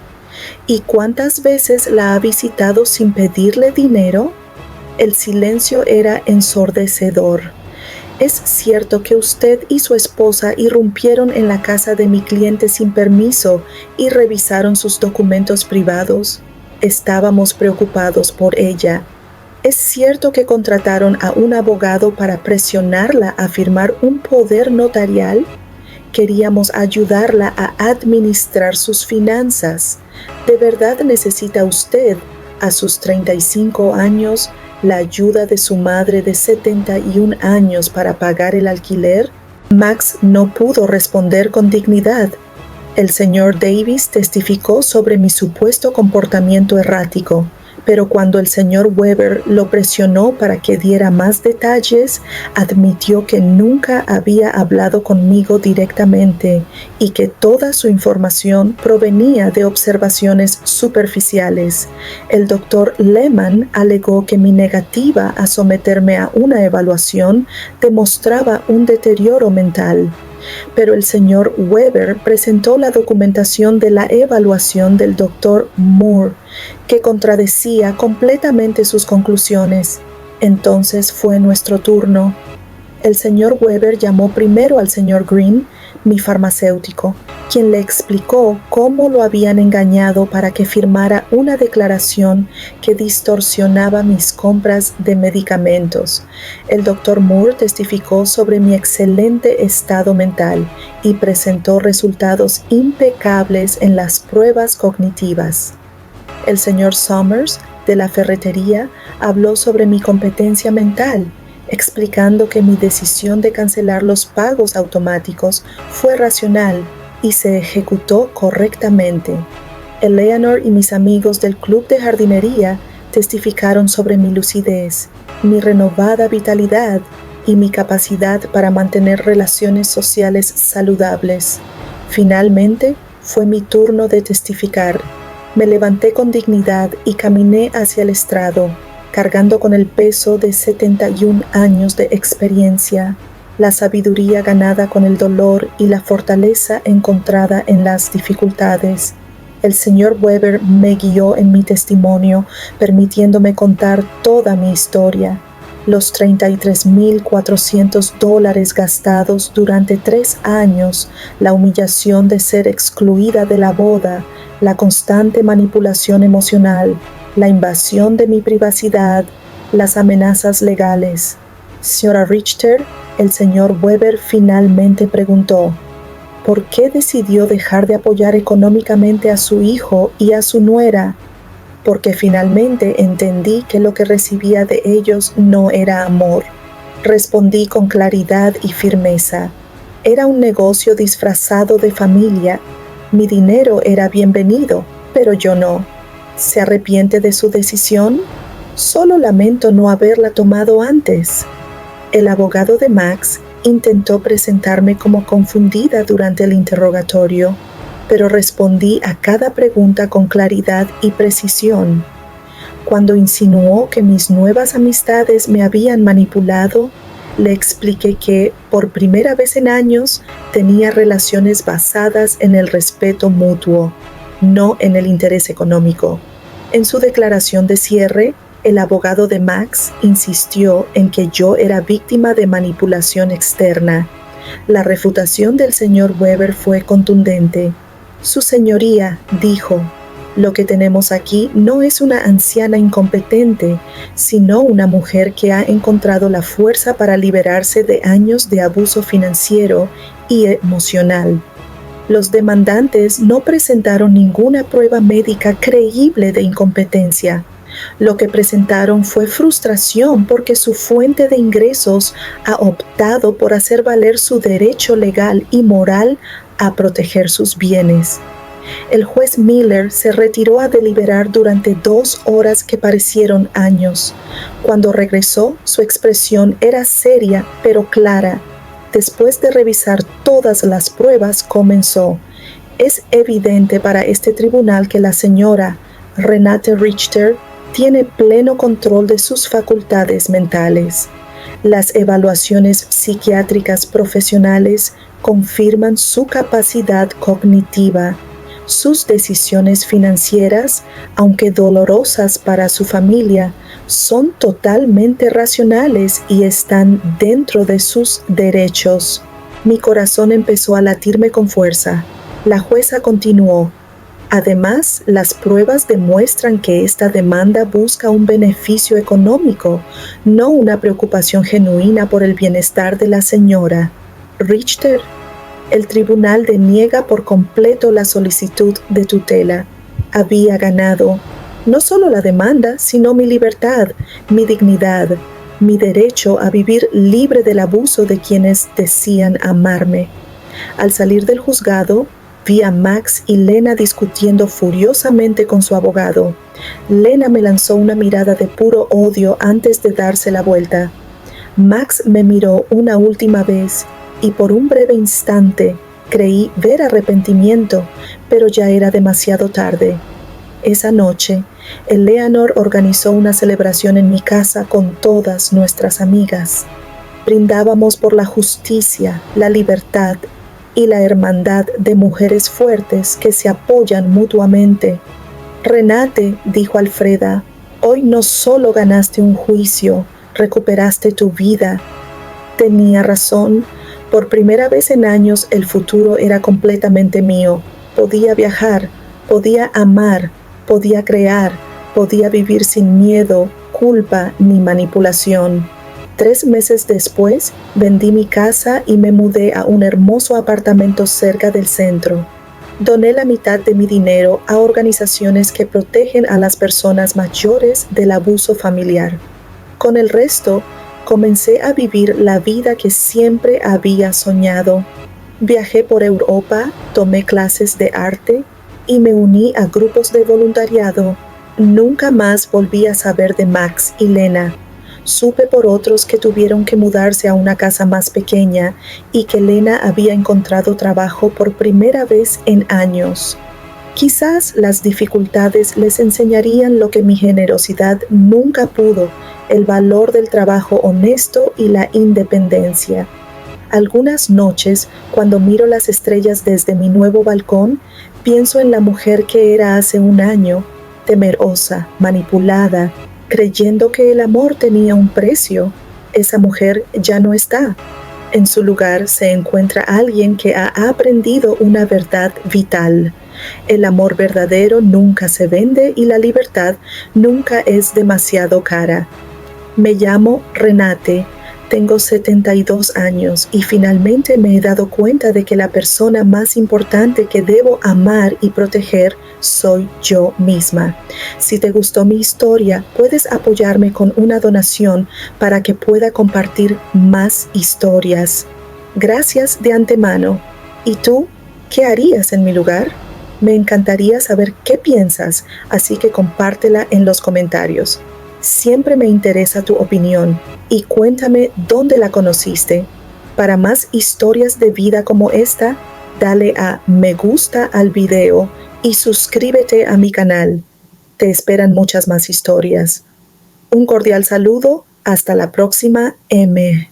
¿Y cuántas veces la ha visitado sin pedirle dinero? El silencio era ensordecedor. ¿Es cierto que usted y su esposa irrumpieron en la casa de mi cliente sin permiso y revisaron sus documentos privados? Estábamos preocupados por ella. ¿Es cierto que contrataron a un abogado para presionarla a firmar un poder notarial? Queríamos ayudarla a administrar sus finanzas. ¿De verdad necesita usted, a sus 35 años, la ayuda de su madre de 71 años para pagar el alquiler? Max no pudo responder con dignidad. El señor Davis testificó sobre mi supuesto comportamiento errático, pero cuando el señor Weber lo presionó para que diera más detalles, admitió que nunca había hablado conmigo directamente y que toda su información provenía de observaciones superficiales. El doctor Lehman alegó que mi negativa a someterme a una evaluación demostraba un deterioro mental. Pero el señor Weber presentó la documentación de la evaluación del doctor Moore, que contradecía completamente sus conclusiones. Entonces fue nuestro turno. El señor Weber llamó primero al señor Green, mi farmacéutico, quien le explicó cómo lo habían engañado para que firmara una declaración que distorsionaba mis compras de medicamentos. El doctor Moore testificó sobre mi excelente estado mental y presentó resultados impecables en las pruebas cognitivas. El señor Summers, de la ferretería, habló sobre mi competencia mental, explicando que mi decisión de cancelar los pagos automáticos fue racional y se ejecutó correctamente. Eleanor y mis amigos del club de jardinería testificaron sobre mi lucidez, mi renovada vitalidad y mi capacidad para mantener relaciones sociales saludables. Finalmente, fue mi turno de testificar. Me levanté con dignidad y caminé hacia el estrado, cargando con el peso de 71 años de experiencia, la sabiduría ganada con el dolor y la fortaleza encontrada en las dificultades. El señor Weber me guió en mi testimonio, permitiéndome contar toda mi historia. Los $33,400 gastados durante 3 años, la humillación de ser excluida de la boda, la constante manipulación emocional, la invasión de mi privacidad, las amenazas legales. Señora Richter, el señor Weber finalmente preguntó, ¿por qué decidió dejar de apoyar económicamente a su hijo y a su nuera? Porque finalmente entendí que lo que recibía de ellos no era amor. Respondí con claridad y firmeza. Era un negocio disfrazado de familia. Mi dinero era bienvenido, pero yo no. ¿Se arrepiente de su decisión? Solo lamento no haberla tomado antes. El abogado de Max intentó presentarme como confundida durante el interrogatorio, pero respondí a cada pregunta con claridad y precisión. Cuando insinuó que mis nuevas amistades me habían manipulado, le expliqué que, por primera vez en años, tenía relaciones basadas en el respeto mutuo, no en el interés económico. En su declaración de cierre, el abogado de Max insistió en que yo era víctima de manipulación externa. La refutación del señor Weber fue contundente. Su señoría dijo, lo que tenemos aquí no es una anciana incompetente, sino una mujer que ha encontrado la fuerza para liberarse de años de abuso financiero y emocional. Los demandantes no presentaron ninguna prueba médica creíble de incompetencia. Lo que presentaron fue frustración porque su fuente de ingresos ha optado por hacer valer su derecho legal y moral a proteger sus bienes. El juez Miller se retiró a deliberar durante 2 horas que parecieron años. Cuando regresó, su expresión era seria pero clara. Después de revisar todas las pruebas, comenzó. Es evidente para este tribunal que la señora Renate Richter tiene pleno control de sus facultades mentales. Las evaluaciones psiquiátricas profesionales confirman su capacidad cognitiva. Sus decisiones financieras, aunque dolorosas para su familia, son totalmente racionales y están dentro de sus derechos. Mi corazón empezó a latirme con fuerza. La jueza continuó. Además, las pruebas demuestran que esta demanda busca un beneficio económico, no una preocupación genuina por el bienestar de la señora Richter. El tribunal deniega por completo la solicitud de tutela. Había ganado no solo la demanda, sino mi libertad, mi dignidad, mi derecho a vivir libre del abuso de quienes decían amarme. Al salir del juzgado, vi a Max y Lena discutiendo furiosamente con su abogado. Lena me lanzó una mirada de puro odio antes de darse la vuelta. Max me miró una última vez y por un breve instante creí ver arrepentimiento, pero ya era demasiado tarde. Esa noche, Eleanor organizó una celebración en mi casa con todas nuestras amigas. Brindábamos por la justicia, la libertad y la hermandad de mujeres fuertes que se apoyan mutuamente. Renate, dijo Alfreda, hoy no solo ganaste un juicio, recuperaste tu vida. Tenía razón. Por primera vez en años el futuro era completamente mío. Podía viajar, podía amar, podía crear, podía vivir sin miedo, culpa ni manipulación. 3 meses después, vendí mi casa y me mudé a un hermoso apartamento cerca del centro. Doné la mitad de mi dinero a organizaciones que protegen a las personas mayores del abuso familiar. Con el resto, comencé a vivir la vida que siempre había soñado. Viajé por Europa, tomé clases de arte y me uní a grupos de voluntariado. Nunca más volví a saber de Max y Lena. Supe por otros que tuvieron que mudarse a una casa más pequeña y que Lena había encontrado trabajo por primera vez en años. Quizás las dificultades les enseñarían lo que mi generosidad nunca pudo, el valor del trabajo honesto y la independencia. Algunas noches, cuando miro las estrellas desde mi nuevo balcón, pienso en la mujer que era hace un año, temerosa, manipulada, creyendo que el amor tenía un precio. Esa mujer ya no está. En su lugar se encuentra alguien que ha aprendido una verdad vital. El amor verdadero nunca se vende y la libertad nunca es demasiado cara. Me llamo Renate, tengo 72 años y finalmente me he dado cuenta de que la persona más importante que debo amar y proteger soy yo misma. Si te gustó mi historia, puedes apoyarme con una donación para que pueda compartir más historias. Gracias de antemano. ¿Y tú? ¿Qué harías en mi lugar? Me encantaría saber qué piensas, así que compártela en los comentarios. Siempre me interesa tu opinión y cuéntame dónde la conociste. Para más historias de vida como esta, dale a me gusta al video y suscríbete a mi canal. Te esperan muchas más historias. Un cordial saludo. Hasta la próxima. M.